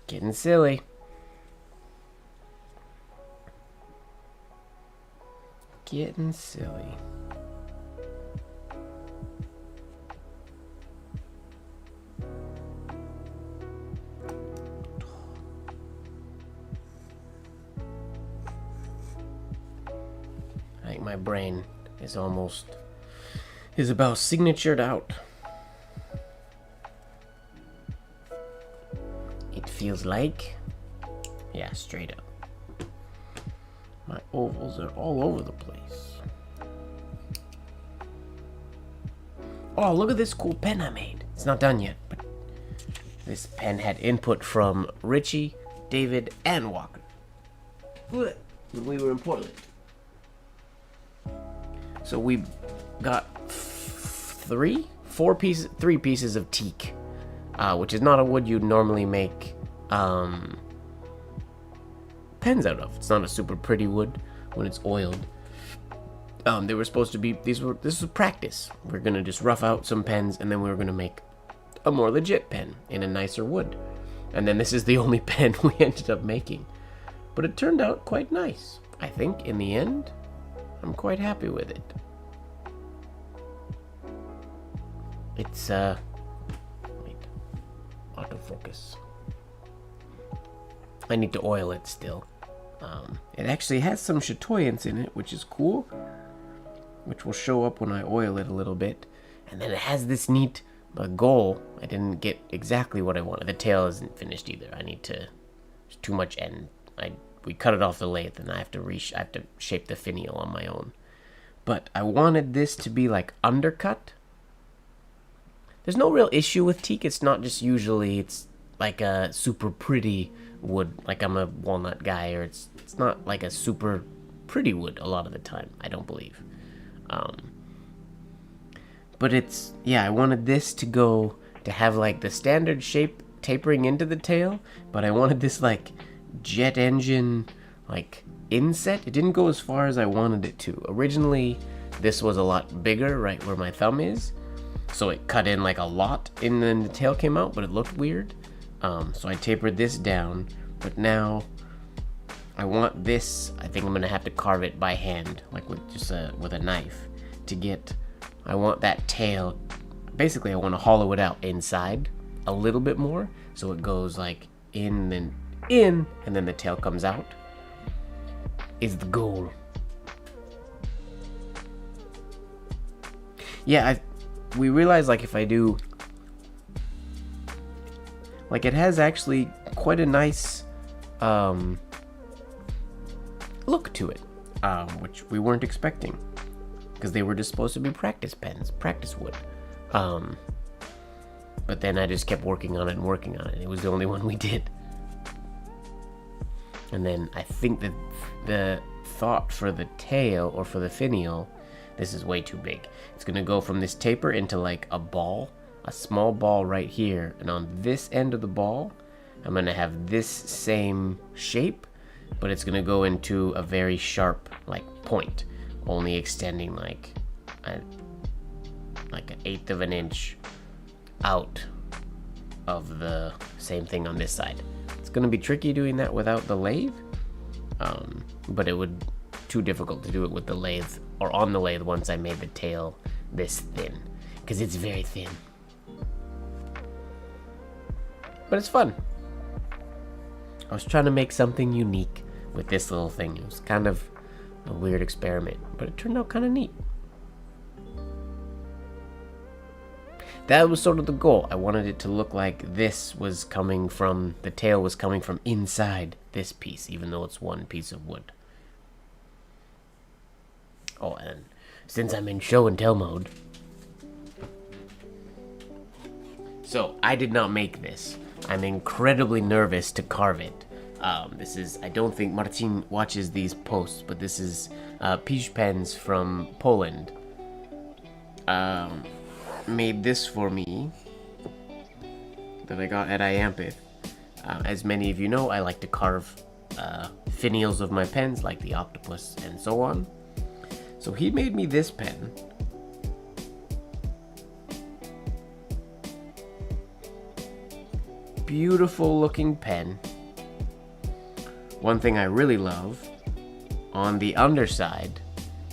A: Getting silly. Getting silly. I think my brain is about signatured out. Feels like, yeah, straight up. My ovals are all over the place. Oh, look at this cool pen I made. It's not done yet, but this pen had input from Richie, David, and Walker when we were in Portland. So we got three pieces of teak, which is not a wood you'd normally make pens out of. It's not a super pretty wood when it's oiled. They were supposed to be, this was practice. We're gonna just rough out some pens and then we were gonna make a more legit pen in a nicer wood. And then this is the only pen we ended up making. But it turned out quite nice. I think in the end, I'm quite happy with it. It's, wait, autofocus. I need to oil it still. It actually has some chatoyance in it, which is cool, which will show up when I oil it a little bit. And then it has this neat goal. I didn't get exactly what I wanted. The tail isn't finished either. I need to, there's too much end. We cut it off the lathe, and I have to shape the finial on my own. But I wanted this to be like undercut. There's no real issue with teak. It's not just usually, it's like a super pretty wood, like I'm a walnut guy, or it's not like a super pretty wood a lot of the time, I don't believe. But it's, yeah, I wanted this to have like the standard shape tapering into the tail, but I wanted this like jet engine like inset. It didn't go as far as I wanted it to. Originally, this was a lot bigger right where my thumb is, so it cut in like a lot, and then the tail came out, but it looked weird. So I tapered this down, but now I want this, I think I'm gonna have to carve it by hand, like with just with a knife to get, I want that tail, basically I want to hollow it out inside a little bit more, so it goes like in, then in, and then the tail comes out, is the goal. Yeah, we realized, like, if I do, like, it has actually quite a nice look to it, which we weren't expecting, because they were just supposed to be practice pens, practice wood. But then I just kept working on it and working on it. It was the only one we did. And then I think that the thought for the tail, or for the finial, this is way too big. It's gonna go from this taper into like a ball, a small ball right here, and on this end of the ball, I'm gonna have this same shape, but it's gonna go into a very sharp like point, only extending like an 1/8 of an inch out of the same thing on this side. It's gonna be tricky doing that without the lathe, but it would too difficult to do it with the lathe, or on the lathe, once I made the tail this thin, because it's very thin. But it's fun. I was trying to make something unique with this little thing. It was kind of a weird experiment, but it turned out kind of neat. That was sort of the goal. I wanted it to look like this was coming from, the tail was coming from inside this piece, even though it's one piece of wood. Oh, and since I'm in show and tell mode, so I did not make this. I'm incredibly nervous to carve it. This is, I don't think Marcin watches these posts, but this is Peach Pens from Poland. Made this for me that I got at Aith. As many of you know, I like to carve finials of my pens, like the octopus and so on. So he made me this pen. Beautiful looking pen. One thing I really love, on the underside,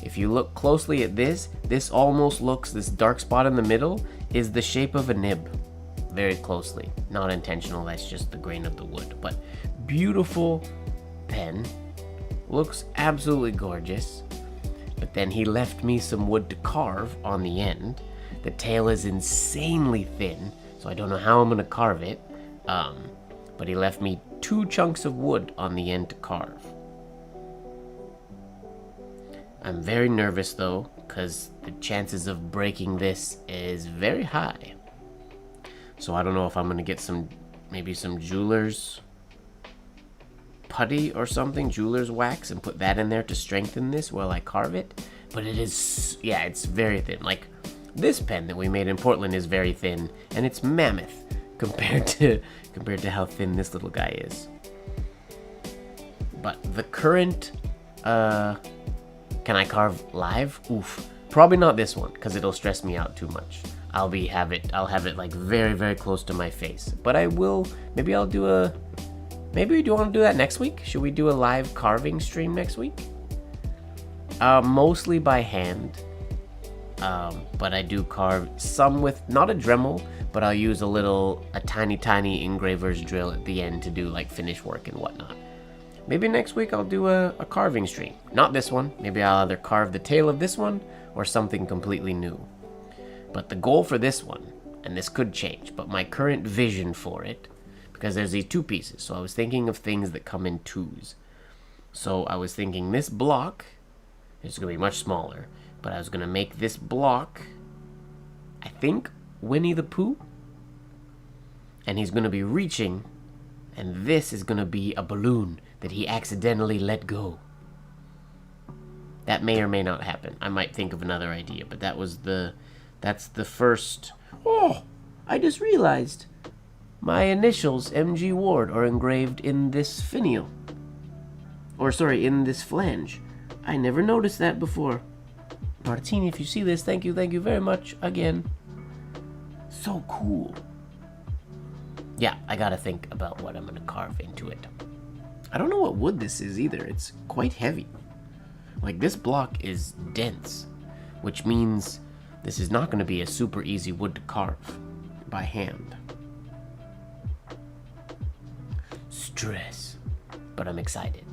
A: if you look closely at this almost looks, this dark spot in the middle is the shape of a nib. Very closely. Not intentional, that's just the grain of the wood. But beautiful pen. Looks absolutely gorgeous. But then he left me some wood to carve on the end. The tail is insanely thin, so I don't know how I'm going to carve it. But he left me 2 chunks of wood on the end to carve. I'm very nervous though, because the chances of breaking this is very high. So I don't know if I'm gonna get maybe some jeweler's putty or something, jeweler's wax, and put that in there to strengthen this while I carve it. But it is, yeah, it's very thin. Like, this pen that we made in Portland is very thin, and it's mammoth compared to how thin this little guy is. But the current, can I carve live? Oof. Probably not this one, because it'll stress me out too much. I'll have it like very, very close to my face. But I will, maybe we do want to do that next week? Should we do a live carving stream next week? Mostly by hand. But I do carve some with, not a Dremel, but I'll use a tiny engraver's drill at the end to do like finish work and whatnot. Maybe next week I'll do a carving stream. Not this one. Maybe I'll either carve the tail of this one or something completely new. But the goal for this one, and this could change, but my current vision for it, because there's these 2 pieces, so I was thinking of things that come in 2s. So I was thinking this block is going to be much smaller, but I was going to make this block, I think, Winnie the Pooh. And he's going to be reaching, and this is going to be a balloon that he accidentally let go. That may or may not happen. I might think of another idea, but that's the first. Oh, I just realized my initials, MGWard, are engraved in this finial. Or sorry, in this flange. I never noticed that before. Martini, if you see this, thank you very much again. So cool. Yeah, I gotta think about what I'm gonna carve into it. I don't know what wood this is either. It's quite heavy. Like, this block is dense, which means this is not gonna be a super easy wood to carve by hand. dangerous. But I'm excited.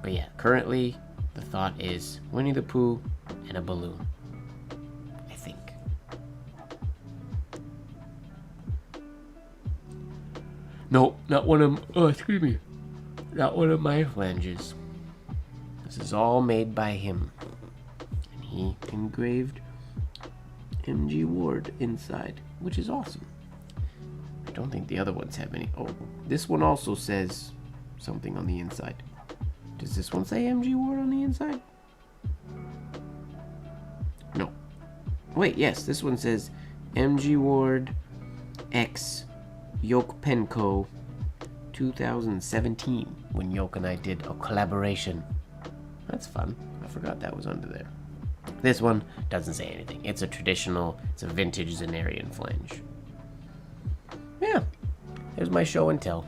A: But yeah, currently the thought is Winnie the Pooh and a balloon. I think. No, not one of not one of my flanges. This is all made by him. And he engraved MGWard inside, which is awesome. I don't think the other ones have any. Oh, this one also says something on the inside. Does this one say MGWard on the inside? No. Wait, yes, this one says MGWard X Yoke Penco 2017, when Yoke and I did a collaboration. That's fun. I forgot that was under there. This one doesn't say anything. It's a vintage Zenarian flange. Yeah, here's my show and tell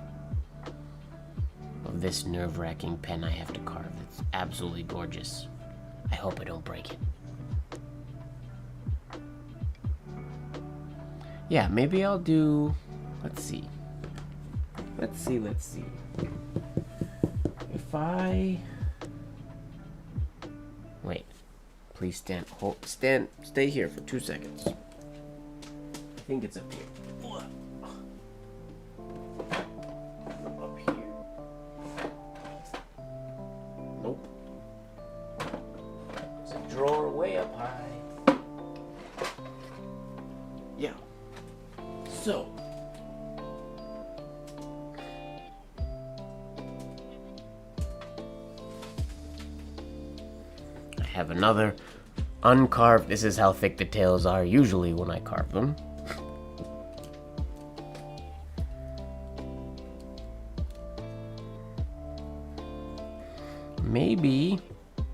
A: of this nerve-wracking pen I have to carve. It's absolutely gorgeous. I hope I don't break it. Yeah, maybe I'll do... Let's see. If I... Wait. Please stay here for 2 seconds. I think it's up here. Up here. Nope. It's a drawer way up high. Yeah. So. I have another uncarved. This is how thick the tails are usually when I carve them.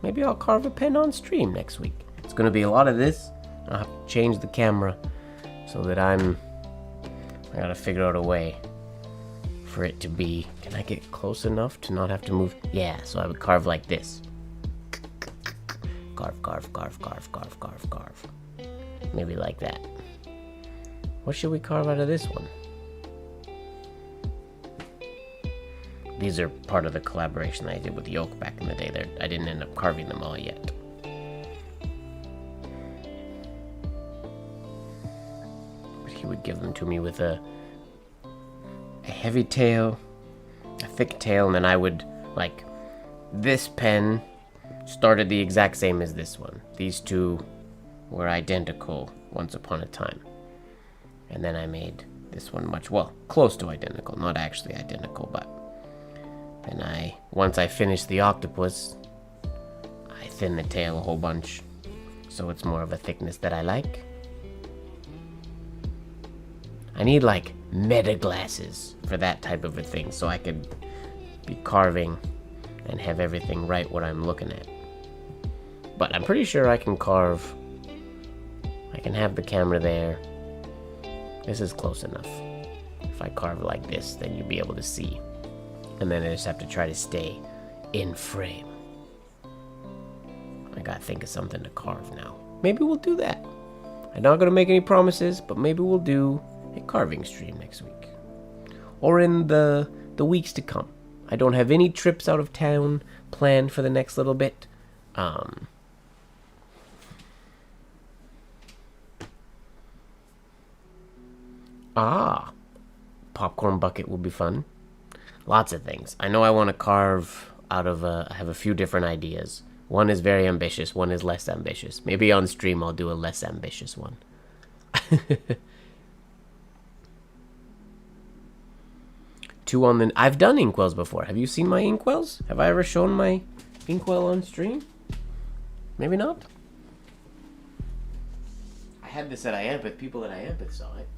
A: Maybe I'll carve a pen on stream next week. It's gonna be a lot of this. I'll have to change the camera so that I gotta figure out a way for it to be. Can I get close enough to not have to move? Yeah, so I would carve like this. Carve. Maybe like that. What should we carve out of this one? These are part of the collaboration I did with Yoke back in the day. I didn't end up carving them all yet. But he would give them to me with a heavy tail, a thick tail, and then I would, like, this pen started the exact same as this one. These two were identical once upon a time. And then I made this one close to identical. Not actually identical, but... And once I finished the octopus, I thinned the tail a whole bunch, so it's more of a thickness that I like. I need, like, meta glasses for that type of a thing, so I could be carving and have everything right what I'm looking at. But I'm pretty sure I can carve. I can have the camera there. This is close enough. If I carve like this, then you'll be able to see. And then I just have to try to stay in frame. I gotta think of something to carve now. Maybe we'll do that. I'm not gonna make any promises, but maybe we'll do a carving stream next week. Or in the weeks to come. I don't have any trips out of town planned for the next little bit. Popcorn bucket will be fun. Lots of things. I know I want to carve out of I have a few different ideas. One is very ambitious, one is less ambitious. Maybe on stream I'll do a less ambitious one. I've done inkwells before. Have you seen my inkwells? Have I ever shown my inkwell on stream? Maybe not. I had this at Iampith. People at Iampith saw it.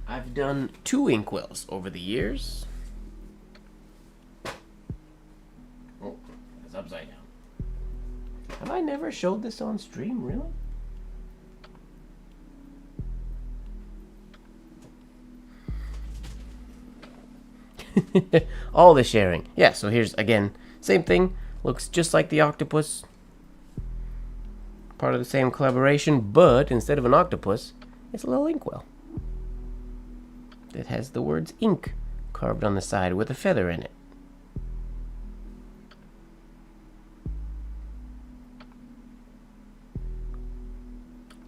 A: I've done 2 inkwells over the years. Oh, it's upside down. Have I never showed this on stream, really? All the sharing. Yeah, so here's, again, same thing. Looks just like the octopus. Part of the same collaboration, but instead of an octopus, It's a little inkwell. It has the words ink carved on the side with a feather in it.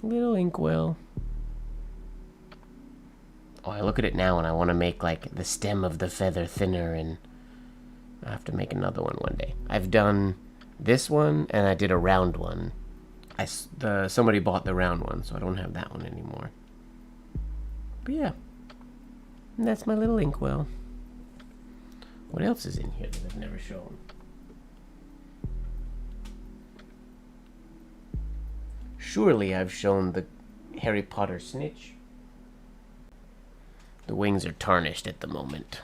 A: Little inkwell. Oh, I look at it now and I want to make like the stem of the feather thinner, and I have to make another one day. I've done this one and I did a round one. Somebody bought the round one, so I don't have that one anymore. But yeah, and that's my little inkwell. What else is in here that I've never shown? Surely I've shown the Harry Potter snitch. The wings are tarnished at the moment.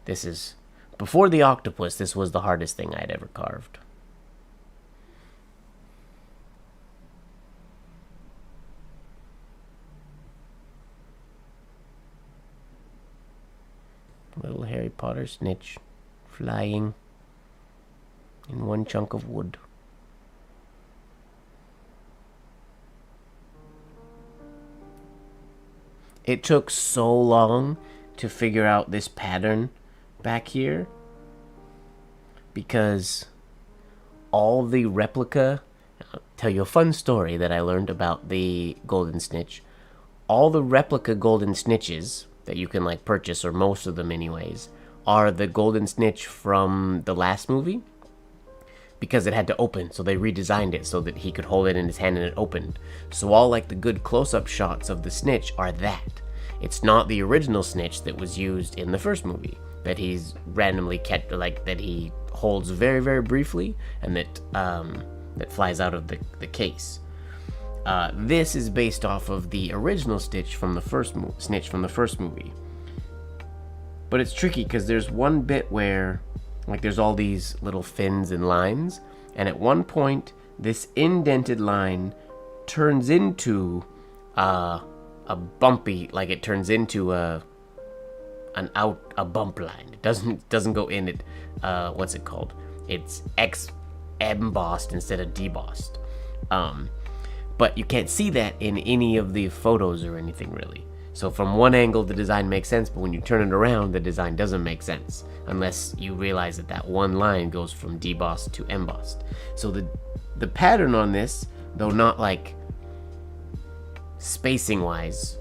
A: This is... Before the octopus, this was the hardest thing I'd ever carved. Little Harry Potter snitch flying in one chunk of wood. It took so long to figure out this pattern back here because all the replica... I'll tell you a fun story that I learned about the golden snitch. All the replica golden snitches that you can like purchase, or most of them anyways, are the golden snitch from the last movie, because it had to open, so they redesigned it so that he could hold it in his hand and it opened. So all like the good close-up shots of the snitch are that. It's not the original snitch that was used in the first movie, that he's randomly kept, like that he holds very, very briefly, and that flies out of the case. This is based off of the original snitch from the first movie. But it's tricky because there's one bit where like there's all these little fins and lines, and at one point this indented line turns into a bumpy, like it turns into a bump line. It doesn't go in it. What's it called? It's embossed instead of debossed. But you can't see that in any of the photos or anything really. So from one angle the design makes sense, but when you turn it around the design doesn't make sense unless you realize that one line goes from debossed to embossed. So the pattern on this, though not like spacing wise,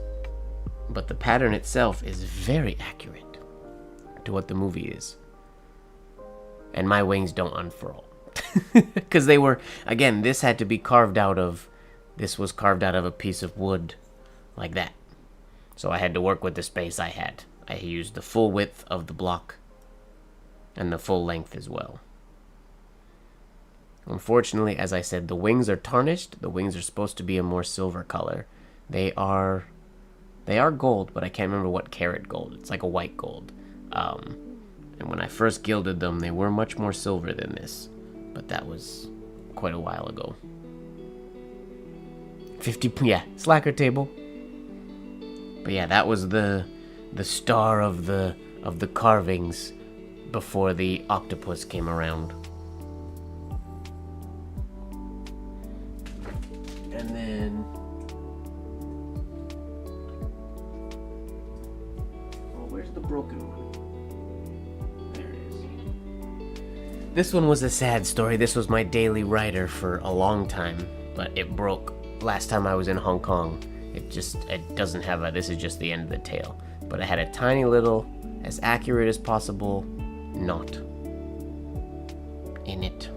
A: but the pattern itself is very accurate to what the movie is. And my wings don't unfurl. Because they were, again, this had to be carved out of, this was carved out of a piece of wood like that. So I had to work with the space I had. I used the full width of the block and the full length as well. Unfortunately, as I said, the wings are tarnished. The wings are supposed to be a more silver color. They are gold, but I can't remember what carat gold. It's like a white gold. And when I first gilded them, they were much more silver than this. But that was quite a while ago. 50, yeah, slacker table. But yeah, that was the star of the carvings before the octopus came around. And then where's the broken one? There it is. This one was a sad story. This was my daily writer for a long time, but it broke last time I was in Hong Kong. It doesn't have a, this is just the end of the tail. But I had a tiny little, as accurate as possible, knot in it,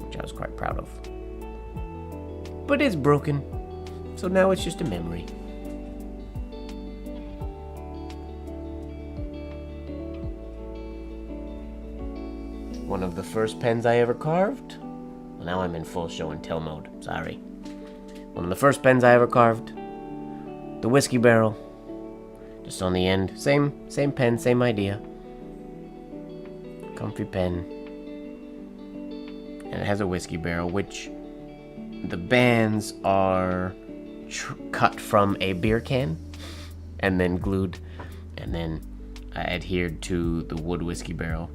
A: which I was quite proud of. But it's broken, so now it's just a memory. One of the first pens I ever carved. Well, now I'm in full show and tell mode, sorry. One of the first pens I ever carved. The whiskey barrel, just on the end. Same pen, same idea. Comfy pen. And it has a whiskey barrel, which the bands are cut from a beer can and then glued, and then adhered to the wood whiskey barrel.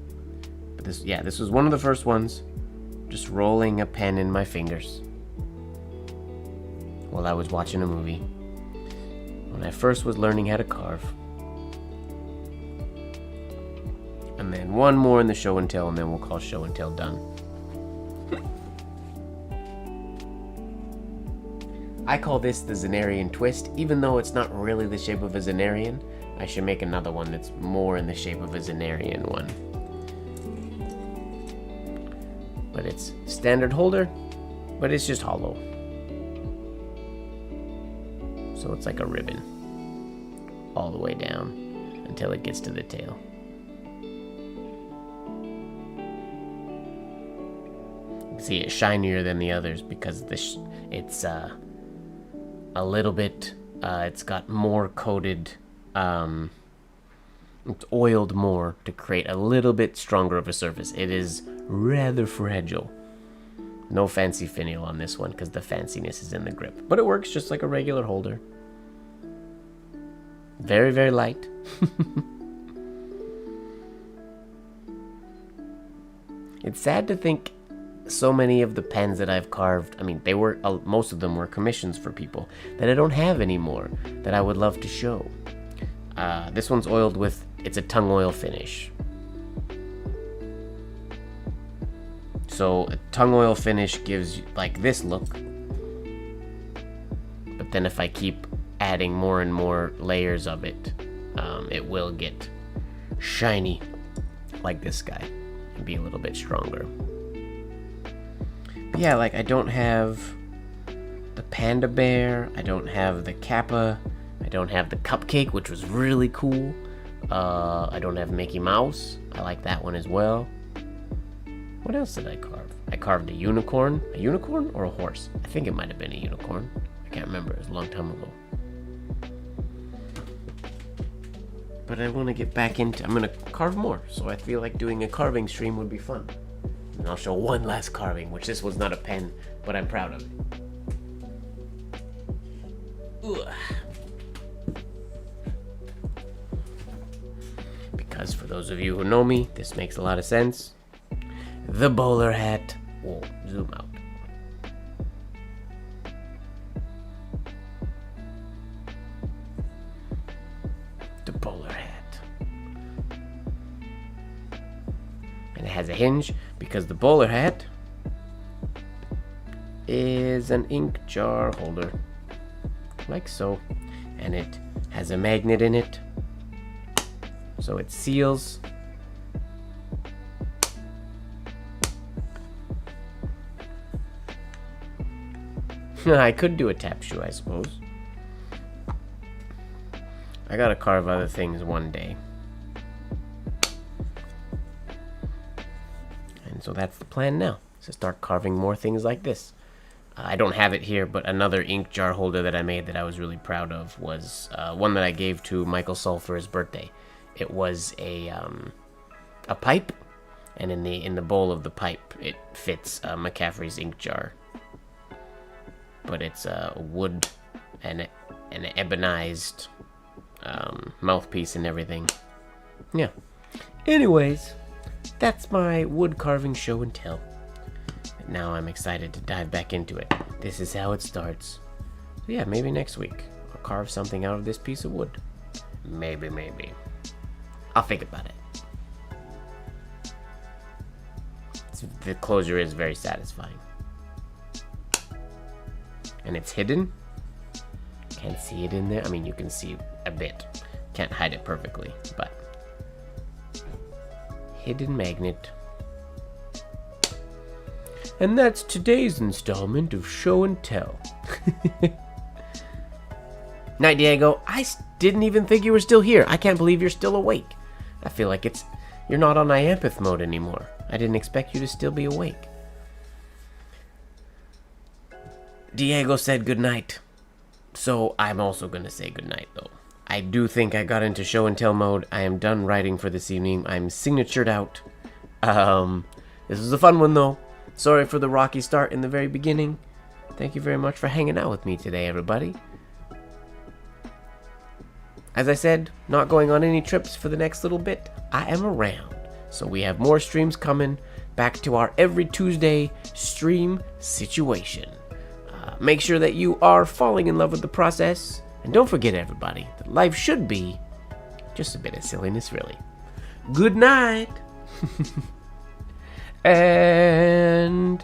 A: But this was one of the first ones. Just rolling a pen in my fingers while I was watching a movie. when I first was learning how to carve. And then one more in the show and tell, and then we'll call show and tell done. I call this the Zenarian twist, even though it's not really the shape of a Zenarian. I should make another one that's more in the shape of a Zenarian one. But it's standard holder, but it's just hollow. So it's like a ribbon all the way down until it gets to the tail. You can see it's shinier than the others because it's a little bit, it's got more coated, it's oiled more to create a little bit stronger of a surface. It is rather fragile. No fancy finial on this one because the fanciness is in the grip. But it works just like a regular holder. Very, very light. It's sad to think so many of the pens that I've carved, I mean, most of them were commissions for people that I don't have anymore that I would love to show. This one's oiled with, it's a tongue oil finish. So a tongue oil finish gives like this look. But then if I keep adding more and more layers of it, it will get shiny like this guy and be a little bit stronger. But yeah, like I don't have the panda bear, I don't have the kappa, I don't have the cupcake, which was really cool. I don't have Mickey Mouse. I like that one as well. What else did I carve? I carved a unicorn. A unicorn or a horse? I think it might have been a unicorn. I can't remember. It was a long time ago. But I want to get back into... I'm going to carve more. So I feel like doing a carving stream would be fun. And I'll show one last carving, which this was not a pen, but I'm proud of it. Ugh. Because for those of you who know me, this makes a lot of sense. The bowler hat. Whoa, zoom out. The bowler hat. And it has a hinge because the bowler hat is an ink jar holder. Like so. And it has a magnet in it. So it seals. I could do a tap shoe, I suppose. I gotta carve other things one day. And so that's the plan now, to start carving more things like this. I don't have it here, but another ink jar holder that I made that I was really proud of was one that I gave to Michael Sull for his birthday. It was a pipe, and in the bowl of the pipe, it fits McCaffrey's ink jar. But it's a wood and an ebonized mouthpiece and everything. Yeah. Anyways, that's my wood carving show and tell. And now I'm excited to dive back into it. This is how it starts. So yeah, maybe next week I'll carve something out of this piece of wood. Maybe. I'll think about it. The closure is very satisfying. And it's hidden. Can't see it in there. I mean, you can see a bit. Can't hide it perfectly, but hidden magnet. And that's today's installment of Show and Tell. Night, Diego. I didn't even think you were still here. I can't believe you're still awake. I feel like you're not on Iampith mode anymore. I didn't expect you to still be awake. Diego said goodnight, so I'm also going to say goodnight, though. I do think I got into show and tell mode. I am done writing for this evening. I'm signatured out. This was a fun one, though. Sorry for the rocky start in the very beginning. Thank you very much for hanging out with me today, everybody. As I said, not going on any trips for the next little bit. I am around, so we have more streams coming. Back to our every Tuesday stream situation. Make sure that you are falling in love with the process, And don't forget, everybody, that life should be just a bit of silliness, really. Good night. And